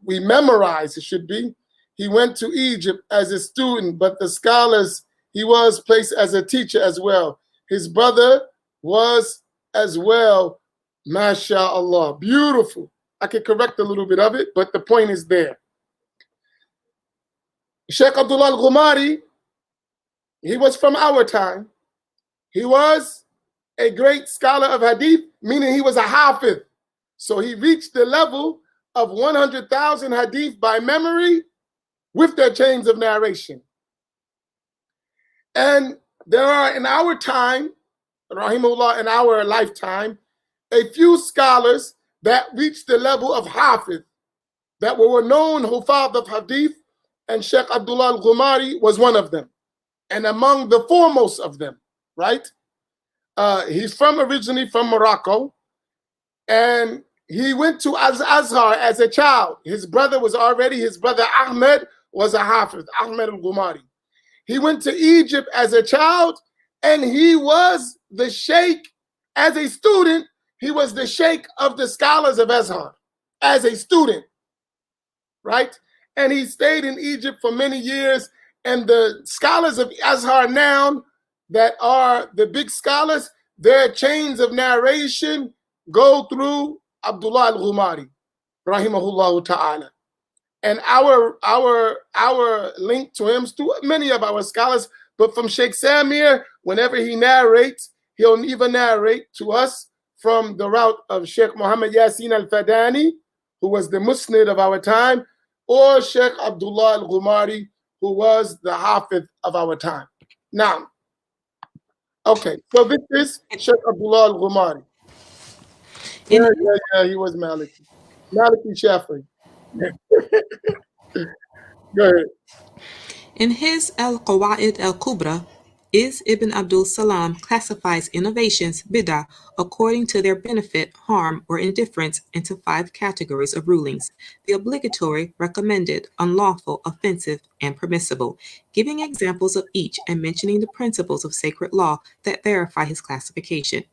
we memorized, it should be. He went to Egypt as a student, but the scholars, he was placed as a teacher as well. His brother was as well, mashallah. Beautiful. I could correct a little bit of it, but the point is there. Sheikh Abdullah al-Ghumari, he was from our time. He was a great scholar of hadith, meaning he was a hafidh. So he reached the level of 100,000 hadith by memory with their chains of narration. And there are in our time, rahimahullah, in our lifetime, a few scholars that reached the level of hafidh, that were known hufadh of hadith, and Sheikh Abdullah al-Ghumari was one of them, and among the foremost of them, right? He's originally from Morocco, and he went to Azhar as a child. His brother Ahmed was a hafiz, Ahmed al-Ghumari. He went to Egypt as a child, and he was the sheikh, as a student, he was the sheikh of the scholars of Azhar, as a student, right? And he stayed in Egypt for many years, and the scholars of Azhar now, that are the big scholars, their chains of narration go through Abdullah al-Ghumari, rahimahullah ta'ala. And our link to him is to many of our scholars, but from Sheikh Samir, whenever he narrates, he'll either narrate to us from the route of Sheikh Muhammad Yasin al-Fadani, who was the Musnid of our time, or Sheikh Abdullah al-Ghumari, who was the Hafidh of our time. Now, okay, so this is Sheikh Abdullah al-Ghumari. Yeah, he was Maliki. Maliki Shafi'i. Go ahead. In his Al-Qawaid al-Kubra, Ibn Abdul Salam classifies innovations, bid'ah, according to their benefit, harm, or indifference into 5 categories of rulings: the obligatory, recommended, unlawful, offensive, and permissible, giving examples of each and mentioning the principles of sacred law that verify his classification.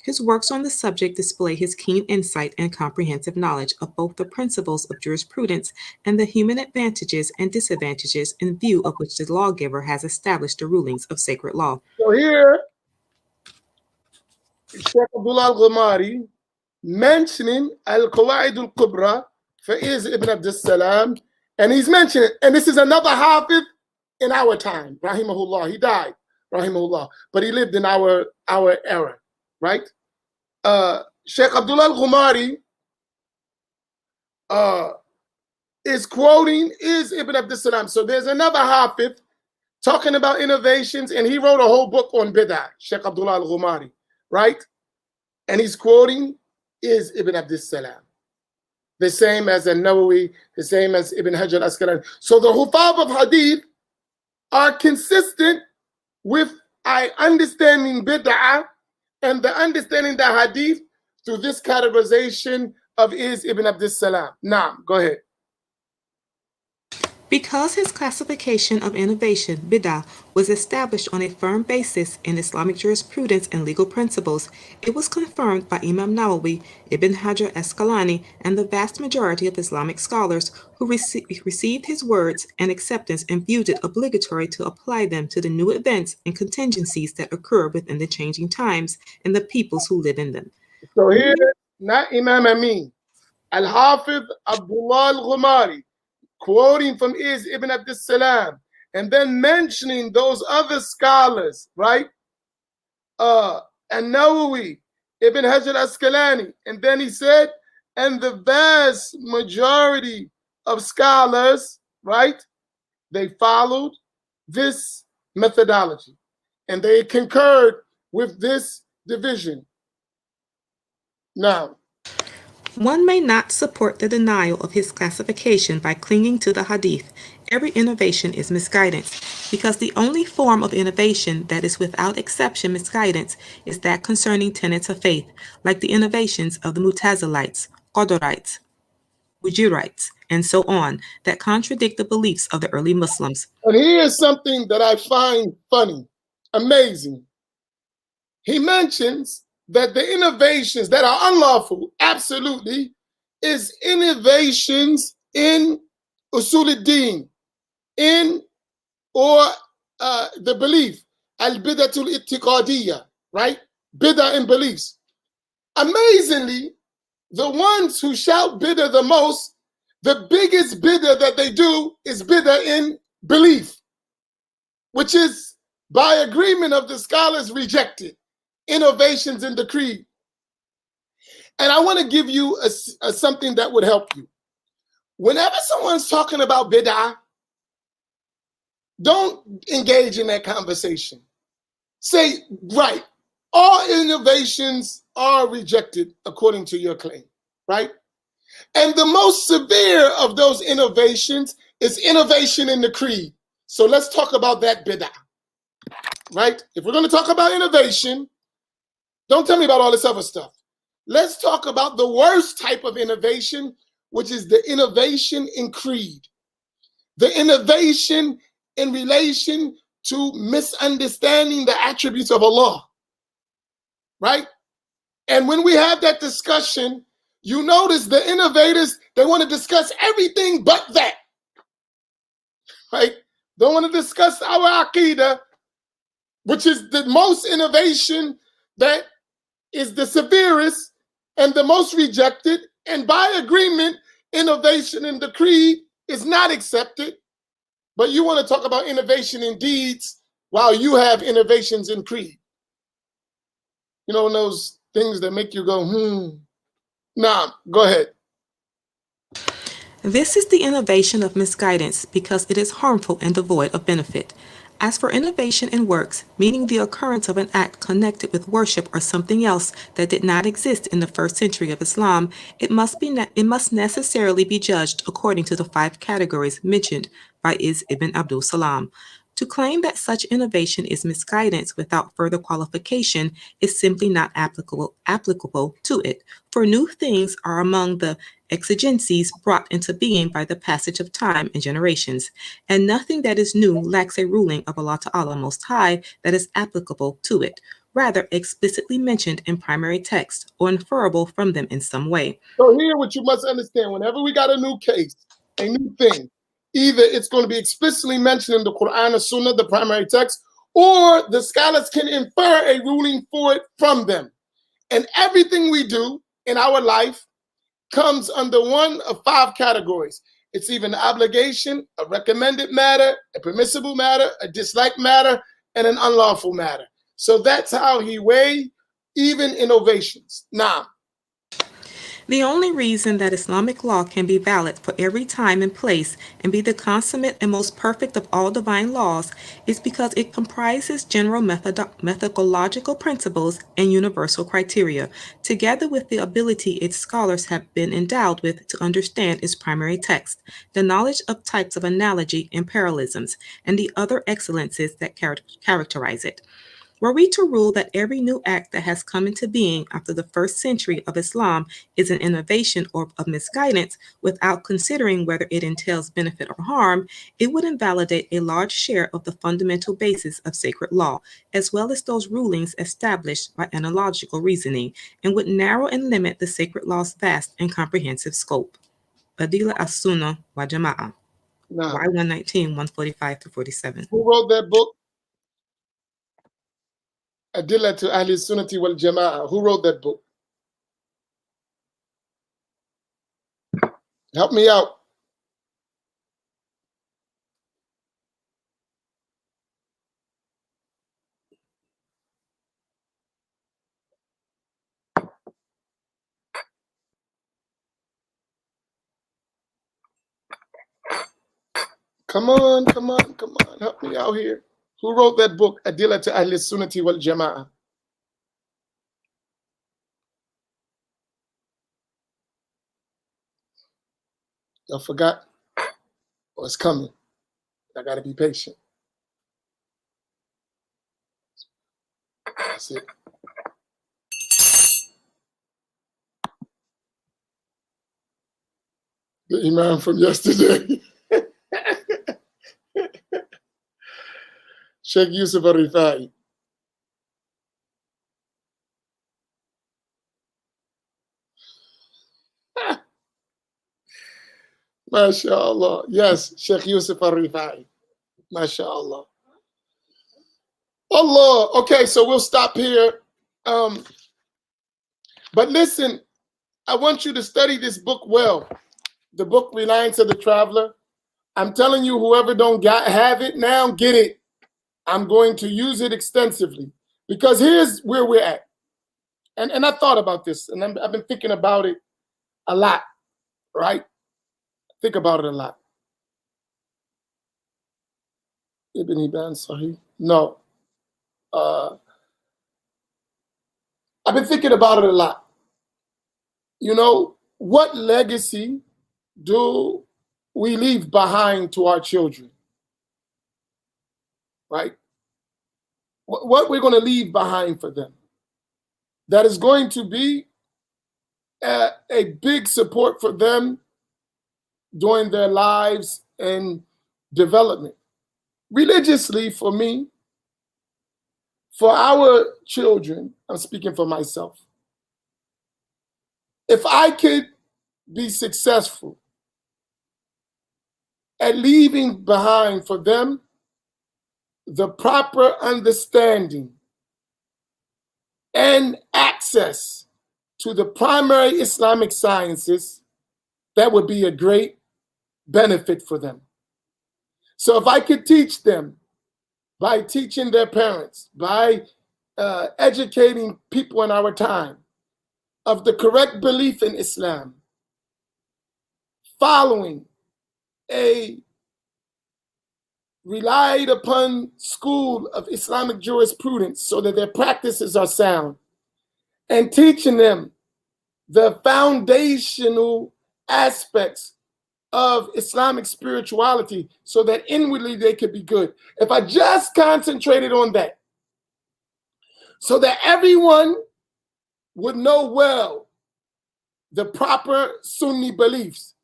His works on the subject display his keen insight and comprehensive knowledge of both the principles of jurisprudence and the human advantages and disadvantages in view of which the lawgiver has established the rulings of sacred law. So here, Sheikh Abdullah al-Ghumari mentioning Al-Qawaid al-Kubra for Ibn Abdul Salam, and he's mentioning, and this is another Hafidh in our time, rahimahullah. He died, rahimahullah, but he lived in our era, right? Sheikh Abdullah al-Ghumari is quoting Ibn Abdul Salam. So there's another Hafidh talking about innovations, and he wrote a whole book on bid'ah, Sheikh Abdullah al-Ghumari, right? And he's quoting Ibn Abdul Salam, the same as An-Nawawi, the same as Ibn Hajar al-Asqalani. So the Hufaz of Hadith are consistent with understanding bid'ah and the understanding the Hadith through this categorization of Ibn Abdul Salam. Now, go ahead. Because his classification of innovation, bid'ah, was established on a firm basis in Islamic jurisprudence and legal principles, it was confirmed by Imam Nawawi, Ibn Hajar Asqalani, and the vast majority of Islamic scholars who received his words and acceptance and viewed it obligatory to apply them to the new events and contingencies that occur within the changing times and the peoples who live in them. So here, not Imam Amin, Al-Hafiz Abdullah al-Ghumari, quoting from Ibn Abdus Salam, and then mentioning those other scholars, right? And Nawawi, Ibn Hajar Asqalani, and then he said, and the vast majority of scholars, right? They followed this methodology, and they concurred with this division. Now, one may not support the denial of his classification by clinging to the hadith. Every innovation is misguidance, because the only form of innovation that is without exception misguidance is that concerning tenets of faith, like the innovations of the Mutazilites, Qadarites, Ujirites, and so on, that contradict the beliefs of the early Muslims. And here's something that I find funny, amazing. He mentions that the innovations that are unlawful, absolutely, is innovations in usul al-din, in or the belief, al-bidatul ittiqadiyya, right? Bid'ah in beliefs. Amazingly, the ones who shout bid'ah the most, the biggest bid'ah that they do is bid'ah in belief, which is by agreement of the scholars rejected. Innovations in the creed. And I want to give you something that would help you. Whenever someone's talking about bid'ah, don't engage in that conversation. Say, right, all innovations are rejected according to your claim, right? And the most severe of those innovations is innovation in the creed. So let's talk about that bid'ah, right? If we're going to talk about innovation, don't tell me about all this other stuff. Let's talk about the worst type of innovation, which is the innovation in creed. The innovation in relation to misunderstanding the attributes of Allah, right? And when we have that discussion, you notice the innovators, they want to discuss everything but that, right? They want to discuss our Aqidah, which is the most innovation that is the severest and the most rejected, and by agreement, innovation in the creed is not accepted. But you want to talk about innovation in deeds while you have innovations in creed. You know, those things that make you go, Nah, go ahead. This is the innovation of misguidance because it is harmful and devoid of benefit. As for innovation in works, meaning the occurrence of an act connected with worship or something else that did not exist in the first century of Islam, it must necessarily be judged according to the 5 categories mentioned by Ibn Abdul Salam. To claim that such innovation is misguidance without further qualification is simply not applicable to it, for new things are among the exigencies brought into being by the passage of time and generations, and nothing that is new lacks a ruling of Allah Ta'ala Most High that is applicable to it, rather explicitly mentioned in primary text or inferable from them in some way. So here what you must understand, whenever we got a new case, a new thing, either it's going to be explicitly mentioned in the Quran or Sunnah, the primary text, or the scholars can infer a ruling for it from them. And everything we do in our life comes under one of 5 categories. It's either an obligation, a recommended matter, a permissible matter, a disliked matter, and an unlawful matter. So that's how he weighed even innovations. Now, The only reason that Islamic law can be valid for every time and place and be the consummate and most perfect of all divine laws is because it comprises general methodological principles and universal criteria, together with the ability its scholars have been endowed with to understand its primary text, the knowledge of types of analogy and parallelisms, and the other excellences that characterize it. Were we to rule that every new act that has come into being after the first century of Islam is an innovation or of misguidance without considering whether it entails benefit or harm, it would invalidate a large share of the fundamental basis of sacred law, as well as those rulings established by analogical reasoning, and would narrow and limit the sacred law's vast and comprehensive scope. Adila as-Sunnah wa Jama'ah. Now, Y 119, 145 through 47. who wrote that book? Adilla to Ahli Sunnati wal Jama'ah. Who wrote that book? Help me out. Come on, come on, come on. Help me out here. Who wrote that book? Adilla to Ahli Sunnati wal Jama'ah. I forgot. Oh, it's coming. I got to be patient. That's it. The Imam from yesterday. Sheikh Yusuf al-Rifai. MashaAllah. Yes, Sheikh Yusuf al-Rifai. MashaAllah. Allah. Okay, so we'll stop here. But listen, I want you to study this book well. The book Reliance of the Traveler. I'm telling you, whoever don't have it now, get it. I'm going to use it extensively because here's where we're at. And I thought about this, and I've been thinking about it a lot, right? Think about it a lot. Ibn Hibban Sahih? No. I've been thinking about it a lot. You know, what legacy do we leave behind to our children? Right? What we're going to leave behind for them that is going to be a big support for them during their lives and development. Religiously, for me, for our children, I'm speaking for myself, if I could be successful at leaving behind for them the proper understanding and access to the primary Islamic sciences, that would be a great benefit for them. So if I could teach them by teaching their parents, by educating people in our time of the correct belief in Islam, following a relied upon school of Islamic jurisprudence so that their practices are sound, and teaching them the foundational aspects of Islamic spirituality so that inwardly they could be good. If I just concentrated on that, so that everyone would know well the proper Sunni beliefs,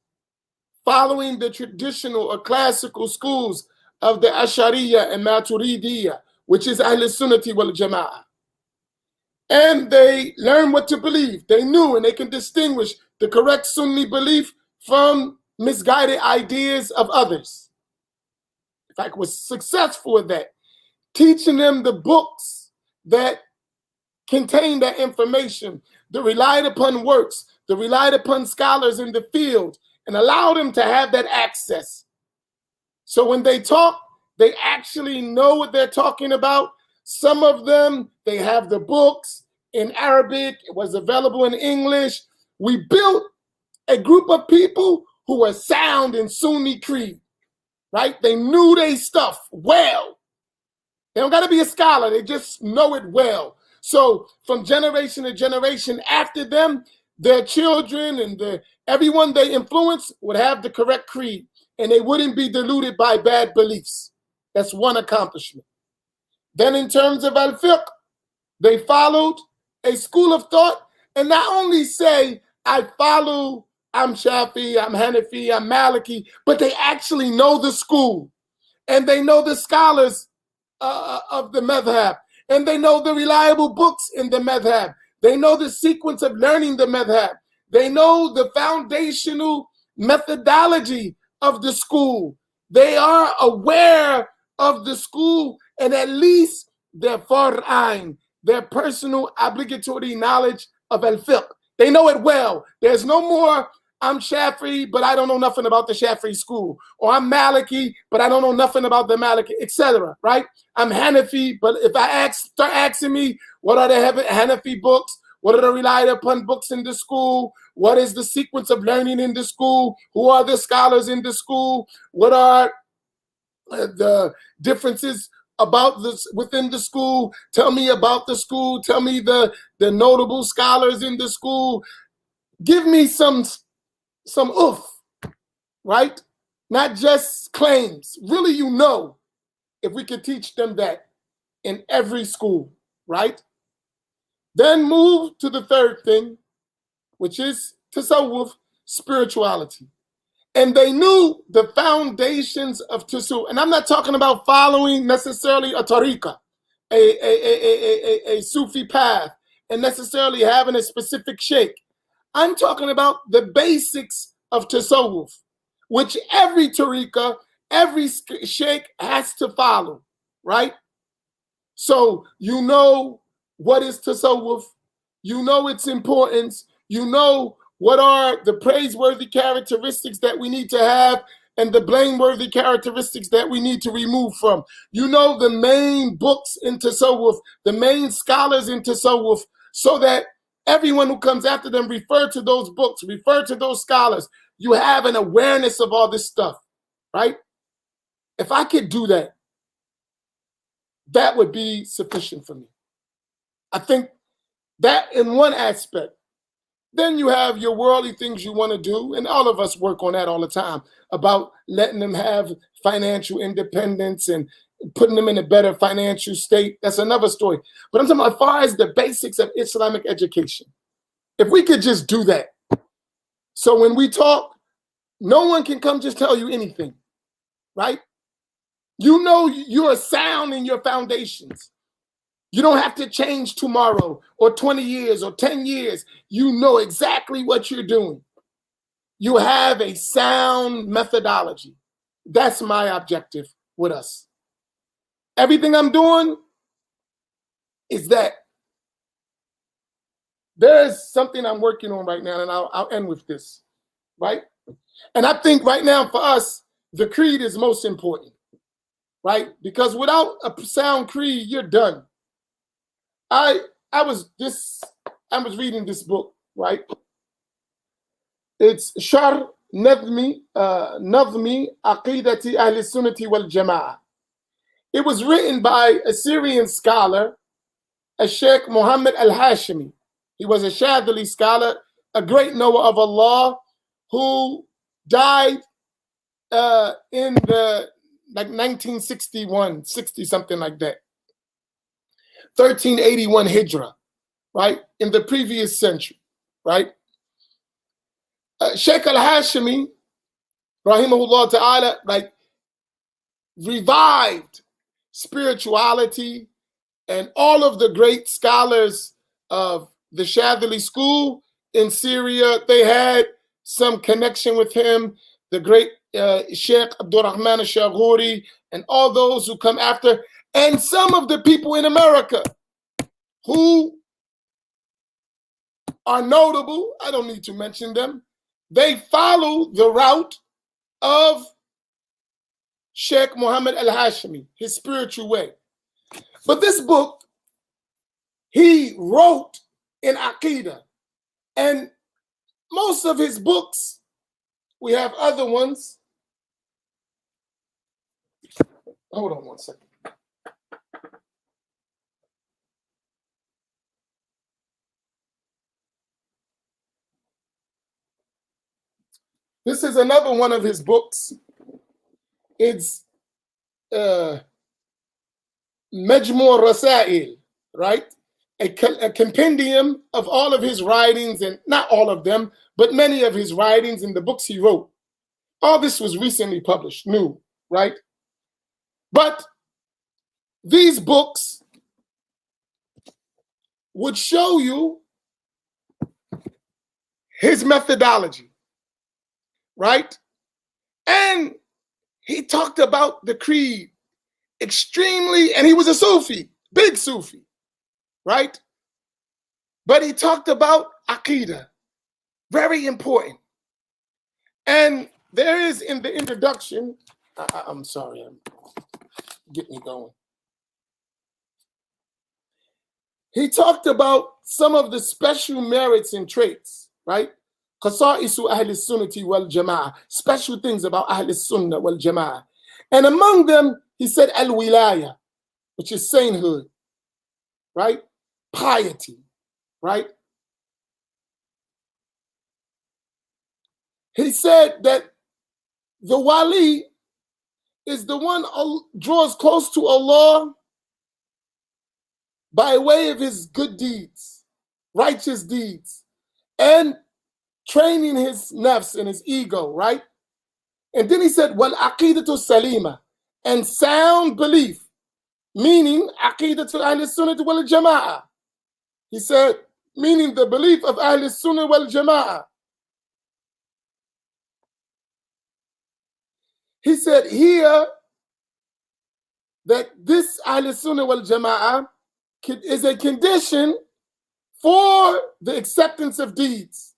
following the traditional or classical schools of the Ashariya and Maturidiyya, which is Ahl Sunnati wal Jama'ah. And they learn what to believe. They knew and they can distinguish the correct Sunni belief from misguided ideas of others. If I was successful at that, teaching them the books that contain that information, the relied upon works, the relied upon scholars in the field, and allow them to have that access. So when they talk, they actually know what they're talking about. Some of them, they have the books in Arabic. It was available in English. We built a group of people who were sound in Sunni creed, right? They knew their stuff well. They don't got to be a scholar. They just know it well. So from generation to generation after them, their children and everyone they influence would have the correct creed, and they wouldn't be deluded by bad beliefs. That's one accomplishment. Then in terms of al-fiqh, they followed a school of thought and not only say, I follow, I'm Shafi, I'm Hanafi, I'm Maliki, but they actually know the school and they know the scholars of the madhab, and they know the reliable books in the madhab. They know the sequence of learning the madhab. They know the foundational methodology of the school. They are aware of the school and at least their far'ain, their personal obligatory knowledge of al-fiqh. They know it well. There's no more, I'm Shafi'i, but I don't know nothing about the Shafi'i school. Or I'm Maliki, but I don't know nothing about the Maliki, etc. Right? I'm Hanafi, but if I start asking me, what are the Hanafi books? What are the relied upon books in the school? What is the sequence of learning in the school? Who are the scholars in the school? What are the differences about this within the school? Tell me about the school. Tell me the notable scholars in the school. Give me some oof, right? Not just claims. Really, if we could teach them that in every school, right? Then move to the third thing, which is tasawwuf, spirituality. And they knew the foundations of tasawwuf. And I'm not talking about following necessarily a tariqah, a Sufi path, and necessarily having a specific sheikh. I'm talking about the basics of tasawwuf, which every tariqah, every sheikh has to follow, right? So you know what is tasawwuf, you know its importance, you know what are the praiseworthy characteristics that we need to have and the blameworthy characteristics that we need to remove from. You know the main books in tasawwuf, the main scholars in tasawwuf, so that everyone who comes after them refer to those books, refer to those scholars. You have an awareness of all this stuff, right? If I could do that, that would be sufficient for me. I think that in one aspect. Then you have your worldly things you want to do, and all of us work on that all the time, about letting them have financial independence and putting them in a better financial state. That's another story. But I'm talking about as far as the basics of Islamic education. If we could just do that. So when we talk, no one can come just tell you anything, right? You know you're sound in your foundations. You don't have to change tomorrow or 20 years or 10 years. You know exactly what you're doing. You have a sound methodology. That's my objective with us. Everything I'm doing is that. There's something I'm working on right now, and I'll end with this, right? And I think right now for us, the creed is most important, right? Because without a sound creed, you're done. I was reading this book, right? It's Shar Nadmi Aqidati Ahli Sunnati wal Jama'ah. It was written by a Syrian scholar, a Sheikh Muhammad al-Hashimi. He was a Shadhili scholar, a great knower of Allah, who died in the 1961, 60 something like that. 1381 Hijrah, right? In the previous century, right? Sheikh al-Hashimi, rahimahullah ta'ala, revived spirituality, and all of the great scholars of the Shadhili school in Syria, they had some connection with him. The great Sheikh Abdurrahman al-Shaghuri and all those who come after, and some of the people in America who are notable, I don't need to mention them, they follow the route of Sheikh Muhammad al-Hashimi, his spiritual way. But this book, he wrote in Aqidah. And most of his books, we have other ones. Hold on one second. This is another one of his books. It's Majmu' Rasail, right? A compendium of all of his writings, and not all of them, but many of his writings and the books he wrote. All this was recently published, new, right? But these books would show you his methodology, right? And he talked about the creed extremely, and he was a Sufi, big Sufi, right? But he talked about Aqidah, very important. And there is in the introduction, I'm sorry, I'm getting me going. He talked about some of the special merits and traits, right? Qasa'isu Ahl Sunnati wal Jama'ah, special things about Ahl Sunnah wal Jama'ah. And among them, he said al-wilaya, which is sainthood, right? Piety, right? He said that the wali is the one who draws close to Allah by way of his good deeds, righteous deeds, and training his nafs and his ego, right? And then he said, wal aqidatu salima, and sound belief, meaning aqidatu ahl sunnah wal jama'ah. He said, meaning the belief of ahl sunnah wal jama'ah. He said here that this ahl sunnah wal jama'ah is a condition for the acceptance of deeds.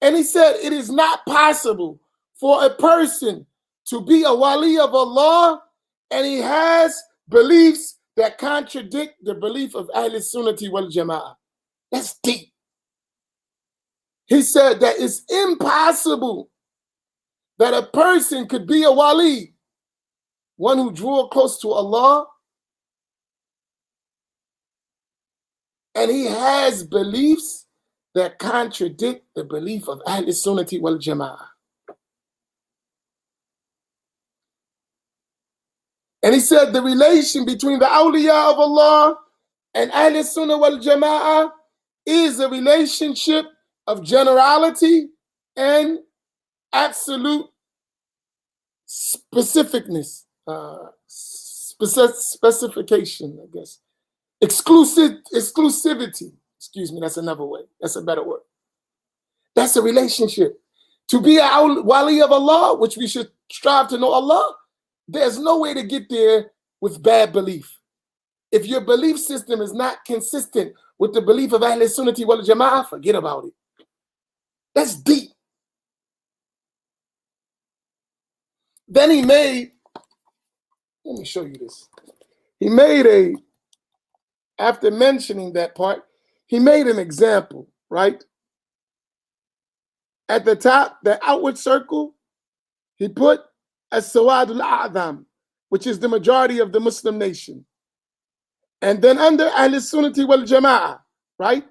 And he said it is not possible for a person to be a wali of Allah and he has beliefs that contradict the belief of Ahl Sunnati wal Jama'ah. That's deep. He said that it's impossible that a person could be a wali, one who drew close to Allah, and he has beliefs that contradict the belief of Ahl Sunnati wal Jama'ah. And he said the relation between the awliya of Allah and Ahl Sunnah wal Jama'ah is a relationship of generality and absolute specificness, specification, I guess. Exclusivity, excuse me, that's another way. That's a better word. That's a relationship. To be a wali of Allah, which we should strive to know Allah, there's no way to get there with bad belief. If your belief system is not consistent with the belief of Ahl Sunnati wal Jama'ah, forget about it. That's deep. Then he made, let me show you this. He made after mentioning that part, he made an example, right? At the top, the outward circle, he put as-Sawad al-A'zam, which is the majority of the Muslim nation. And then under Ahl Sunnati wal Jama'ah, right?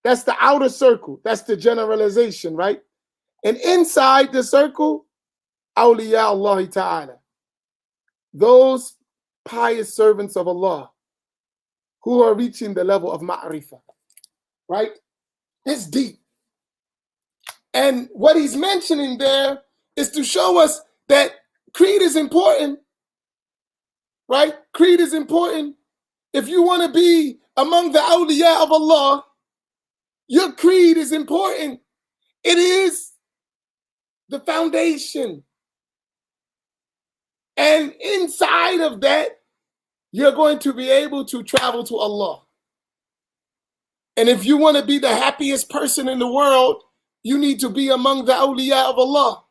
That's the outer circle. That's the generalization, right? And inside the circle, awliya Allah Ta'ala. Those pious servants of Allah who are reaching the level of ma'rifah, right? It's deep. And what he's mentioning there is to show us that creed is important, right? Creed is important. If you want to be among the awliya of Allah, your creed is important. It is the foundation. And inside of that, you're going to be able to travel to Allah. And if you want to be the happiest person in the world, you need to be among the awliya of Allah.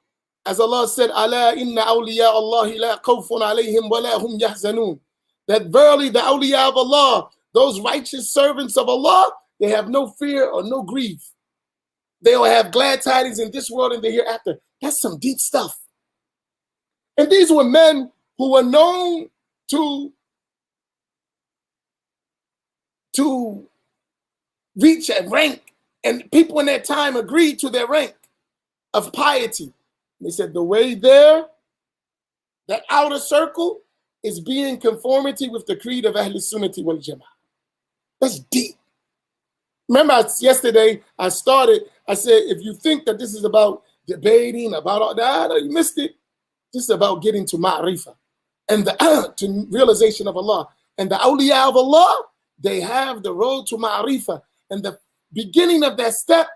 As Allah said, Ala inna awliya Allahi la khawfun alayhim wa la hum yahzanun. That verily the awliya of Allah, those righteous servants of Allah, they have no fear or no grief. They will have glad tidings in this world and the hereafter. That's some deep stuff. And these were men who were known to reach a rank, and people in that time agreed to their rank of piety. They said the way there, that outer circle, is be in conformity with the creed of Ahl Sunnati wal Jama'ah. That's deep. Remember, yesterday I said, if you think that this is about debating, about all that, you missed it. This is about getting to ma'rifah and the to realization of Allah. And the awliya of Allah, they have the road to ma'rifah. And the beginning of that step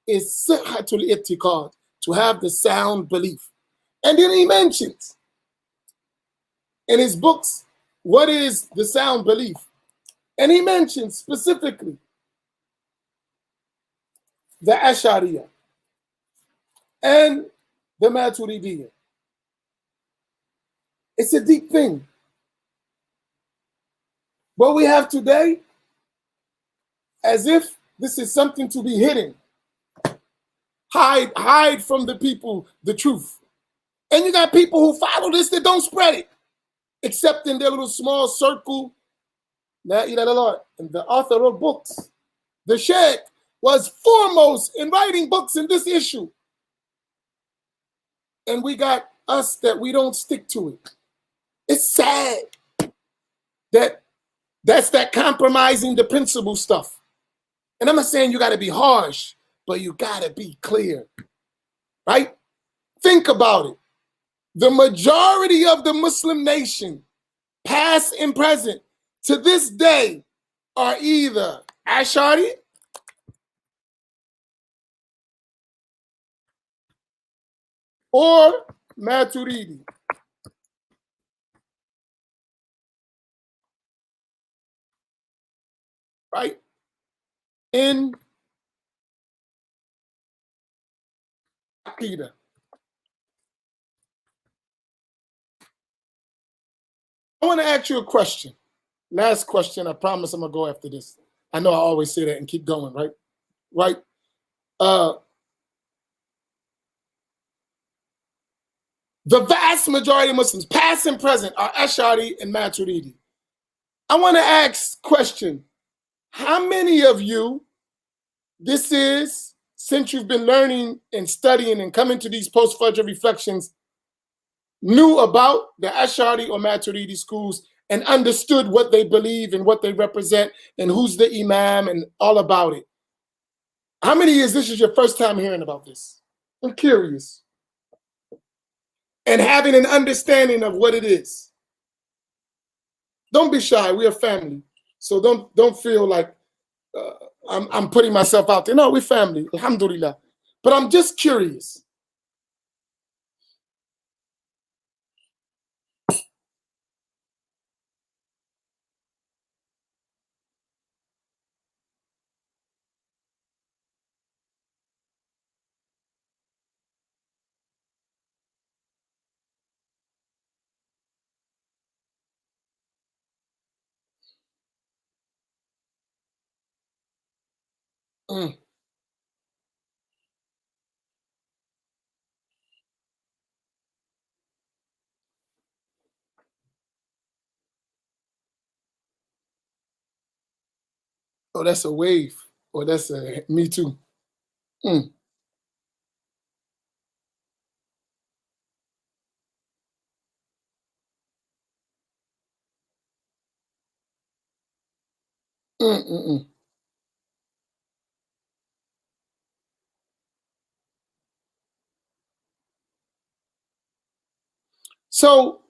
is sihhatul i'tiqad, to have the sound belief. And then he mentions in his books, what is the sound belief? And he mentions specifically the Ash'ariyah and the Maturidiyah. It's a deep thing. What we have today, as if this is something to be hidden. Hide from the people the truth. And you got people who follow this that don't spread it, except in their little small circle. And the author of books, the Sheikh, was foremost in writing books in this issue. And we got us that we don't stick to it. It's sad that that's that compromising the principle stuff. And I'm not saying you got to be harsh, but you got to be clear, right? Think about it. The majority of the Muslim nation, past and present, to this day, are either Ash'ari or Maturidi. Right? In Aqidah. I want to ask you a question. Last question. I promise I'm going to go after this. I know I always say that and keep going, right? Right? The vast majority of Muslims, past and present, are Ash'ari and Maturidi. I want to ask question. How many of you, this is, since you've been learning and studying and coming to these post-Fajr reflections, knew about the Ash'ari or Maturidi schools and understood what they believe and what they represent and who's the imam and all about it? How many years this is your first time hearing about this? I'm curious. And having an understanding of what it is. Don't be shy. We're a family. So don't feel like I'm putting myself out there. No, we're family. Alhamdulillah. But I'm just curious. Mm. Oh, that's a wave. Or that's a me too. Mm. Mm-mm-mm. So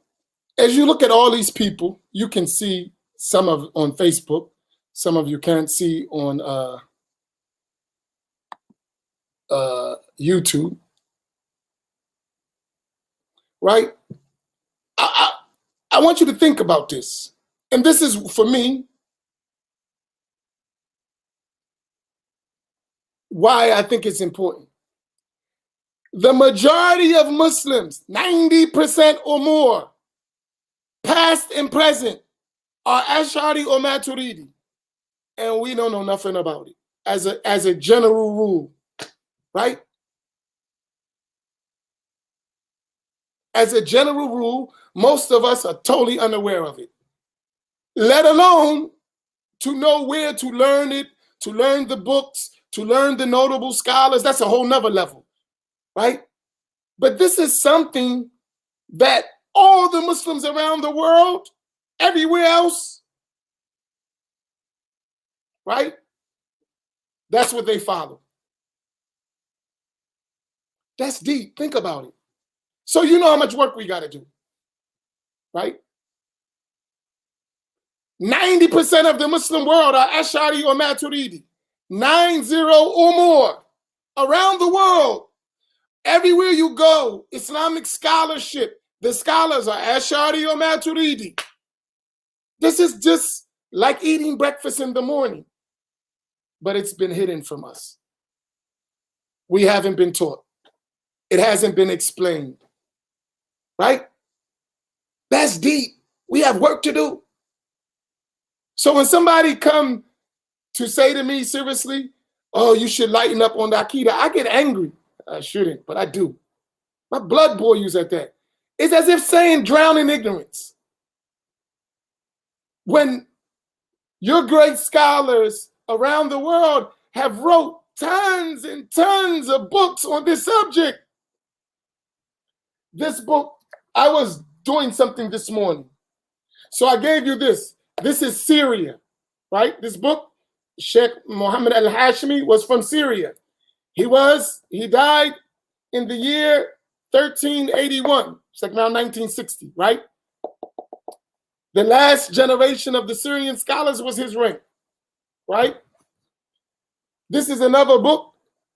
as you look at all these people, you can see some of on Facebook, some of you can't see on YouTube, right? I want you to think about this. And this is, for me, why I think it's important. The majority of Muslims, 90% or more, past and present, are Ash'ari or Maturidi. And we don't know nothing about it as a general rule, right? As a general rule, most of us are totally unaware of it, let alone to know where to learn it, to learn the books, to learn the notable scholars. That's a whole nother level, right? But this is something that all the Muslims around the world, everywhere else, right? That's what they follow. That's deep. Think about it. So you know how much work we got to do, right? 90% of the Muslim world are Ash'ari or Maturidi. 90 or more around the world. Everywhere you go, Islamic scholarship, the scholars are Ash'ari or Maturidi. This is just like eating breakfast in the morning, but it's been hidden from us. We haven't been taught. It hasn't been explained, right? That's deep. We have work to do. So when somebody come to say to me seriously, oh, you should lighten up on the Aqidah, I get angry. I shouldn't, but I do. My blood boils at that. It's as if saying drown in ignorance. When your great scholars around the world have wrote tons and tons of books on this subject. This book, I was doing something this morning. So I gave you this. This is Syria, right? This book, Sheikh Mohammed al-Hashimi was from Syria. He died in the year 1381. It's like around 1960, right? The last generation of the Syrian scholars was his rank, right? This is another book,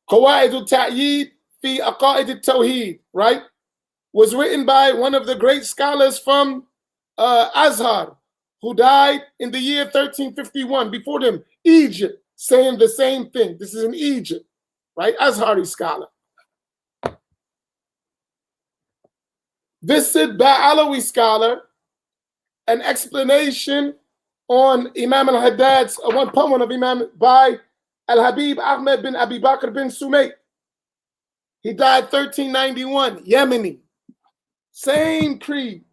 Qawaid al-Ta'yid fi Aqaid al-Tawheed, right? Was written by one of the great scholars from Azhar, who died in the year 1351. Before them, Egypt, saying the same thing. This is in Egypt, right? Azhari scholar. This is Ba'alawi scholar, an explanation on Imam al-Haddad's, one poem of Imam by Al-Habib Ahmed bin Abi Bakr bin Sumay. He died 1391, Yemeni. Same creed.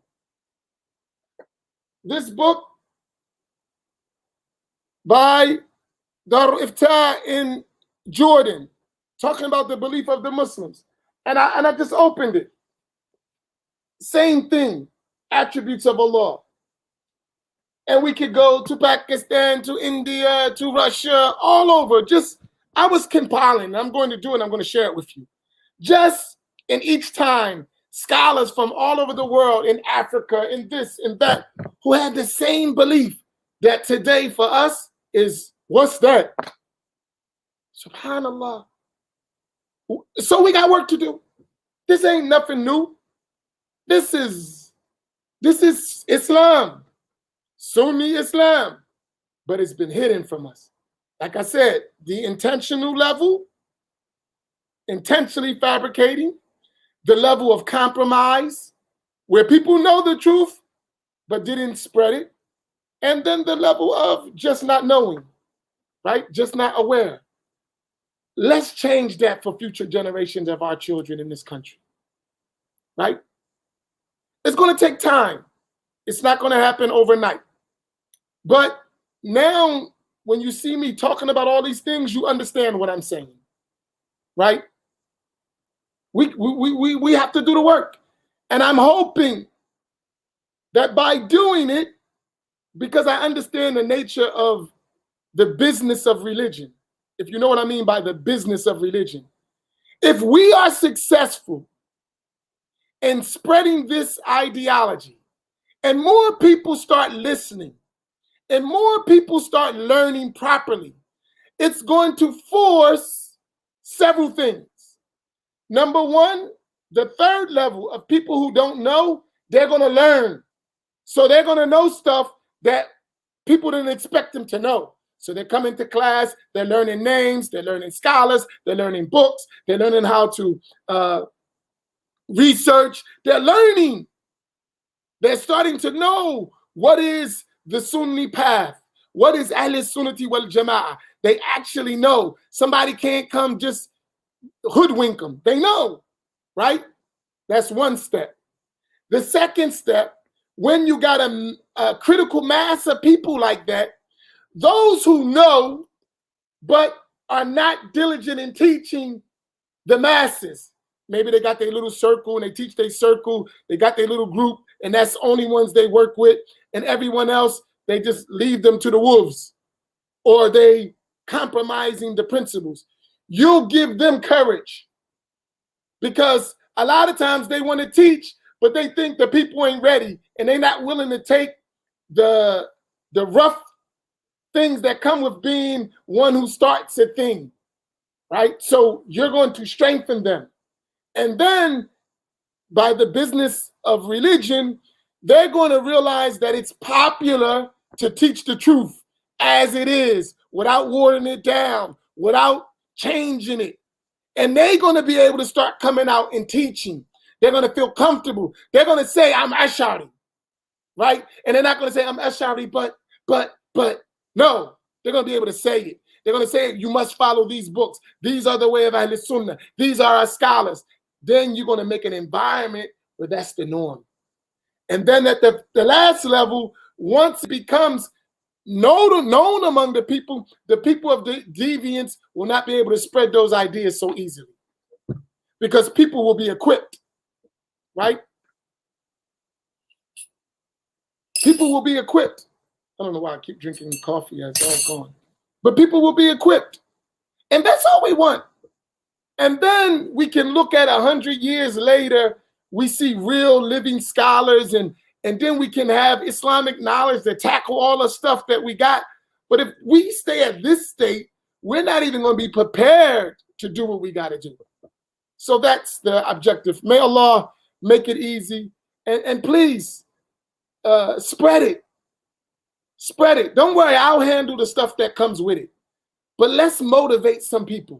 This book by Dar Iftah in Jordan, talking about the belief of the Muslims. And I just opened it. Same thing, attributes of Allah. And we could go to Pakistan, to India, to Russia, all over. I was compiling. I'm going to do it. I'm going to share it with you. Just in each time, scholars from all over the world, in Africa, in this and that, who had the same belief that today for us is, what's that? SubhanAllah. So we got work to do. This ain't nothing new. This is Islam, Sunni Islam, but it's been hidden from us. Like I said, the intentional level, intentionally fabricating, the level of compromise, where people know the truth, but didn't spread it, and then the level of just not knowing, right? Just not aware. Let's change that for future generations of our children in this country, right? It's going to take time. It's not going to happen overnight. But now, when you see me talking about all these things, you understand what I'm saying, right? We have to do the work. And I'm hoping that by doing it, because I understand the nature of the business of religion, if you know what I mean by the business of religion, if we are successful in spreading this ideology, and more people start listening, and more people start learning properly, it's going to force several things. Number one, the third level of people who don't know, they're going to learn. So they're going to know stuff that people didn't expect them to know. So they're coming to class, they're learning names, they're learning scholars, they're learning books, they're learning how to research, they're learning. They're starting to know what is the Sunni path, what is Ahl Sunnati wal Jama'ah. They actually know. Somebody can't come just hoodwink them. They know, right? That's one step. The second step, when you got a critical mass of people like that, those who know but are not diligent in teaching the masses, maybe they got their little circle and they teach their circle, they got their little group, and that's the only ones they work with, and everyone else, they just leave them to the wolves, or they compromising the principles. You'll give them courage, because a lot of times they want to teach, but they think the people ain't ready, and they're not willing to take the rough things that come with being one who starts a thing, right? So you're going to strengthen them. And then by the business of religion, they're going to realize that it's popular to teach the truth as it is, without watering it down, without changing it. And they're going to be able to start coming out and teaching. They're going to feel comfortable. They're going to say, I'm Ash'ari, right? And they're not going to say, I'm Ash'ari, but, no, they're going to be able to say it. They're going to say, you must follow these books. These are the way of Ahl Sunnah. These are our scholars. Then you're going to make an environment where that's the norm. And then at the last level, once it becomes known among the people of the deviance will not be able to spread those ideas so easily, because people will be equipped, right? People will be equipped. I don't know why I keep drinking coffee as I'm gone, but people will be equipped, and that's all we want. And then we can look at 100 years later, we see real living scholars, and then we can have Islamic knowledge that tackle all the stuff that we got. But if we stay at this state, we're not even going to be prepared to do what we got to do. So that's the objective. May Allah make it easy. And please, spread it. Spread it. Don't worry, I'll handle the stuff that comes with it. But let's motivate some people.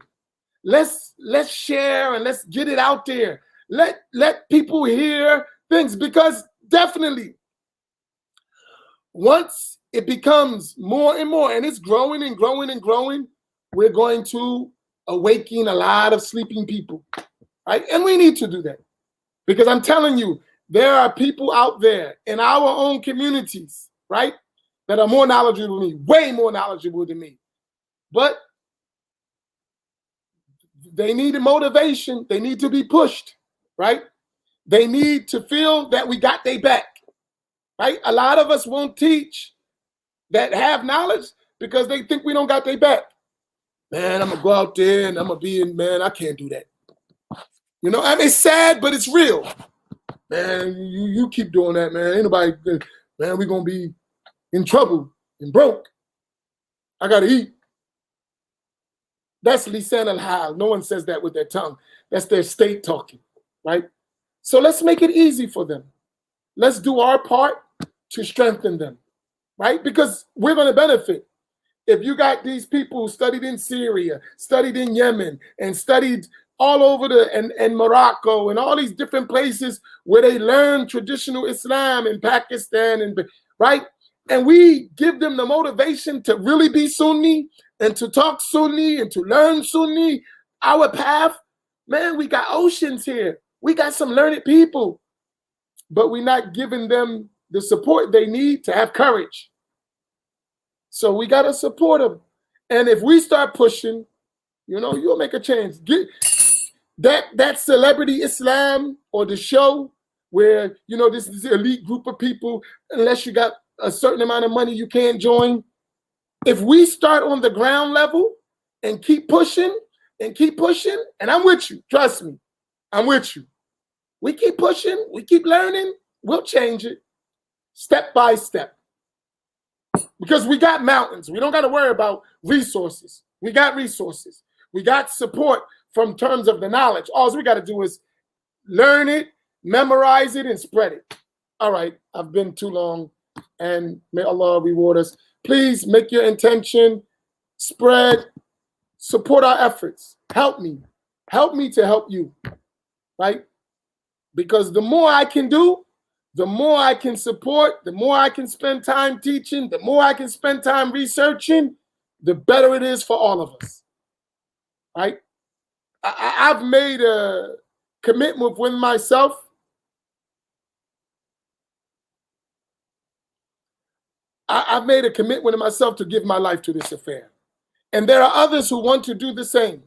Let's share and let's get it out there. Let people hear things, because definitely once it becomes more and more, and it's growing and growing and growing, we're going to awaken a lot of sleeping people, right? And we need to do that, because I'm telling you, there are people out there in our own communities, right, that are more knowledgeable than me, way more knowledgeable than me. But they need motivation. They need to be pushed, right? They need to feel that we got their back, right? A lot of us won't teach that have knowledge because they think we don't got their back. Man, I'm going to go out there and I'm going to be in, man, I can't do that. You know, I mean, it's sad, but it's real. Man, you keep doing that, man. Ain't nobody, man, we're going to be in trouble and broke. I got to eat. That's lisan al-hal. No one says that with their tongue. That's their state talking, right? So let's make it easy for them. Let's do our part to strengthen them, right? Because we're going to benefit. If you got these people who studied in Syria, studied in Yemen, and studied all over and Morocco and all these different places where they learn traditional Islam in Pakistan, and right? And we give them the motivation to really be Sunni and to talk Sunni and to learn Sunni, our path. Man, we got oceans here. We got some learned people, but we're not giving them the support they need to have courage. So we got to support them. And if we start pushing, you know, you'll make a change. Get that celebrity Islam or the show where, you know, this is an elite group of people, unless you got a certain amount of money, you can't join. If we start on the ground level and keep pushing, and I'm with you, trust me, I'm with you. We keep pushing, we keep learning, we'll change it step by step. Because we got mountains. We don't got to worry about resources. We got resources. We got support from terms of the knowledge. All we got to do is learn it, memorize it, and spread it. All right, I've been too long, and may Allah reward us. Please make your intention, spread, support our efforts. Help me to help you, right? Because the more I can do, the more I can support, the more I can spend time teaching, the more I can spend time researching, the better it is for all of us, right? I've made a commitment with myself. I've made a commitment to myself to give my life to this affair. And there are others who want to do the same.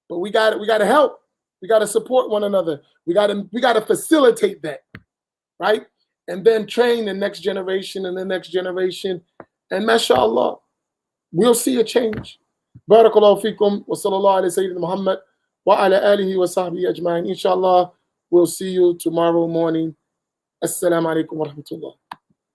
But we got to help. We got to support one another. We got to facilitate that, right? and then train the next generation and the next generation. And mashallah, we'll see a change. Barakallahu fikum wa sallallahu alayhi Sayyidina Muhammad wa ala alihi wa sahbihi ajma'in. Inshallah, we'll see you tomorrow morning. Assalamu alaikum wa rahmatullah.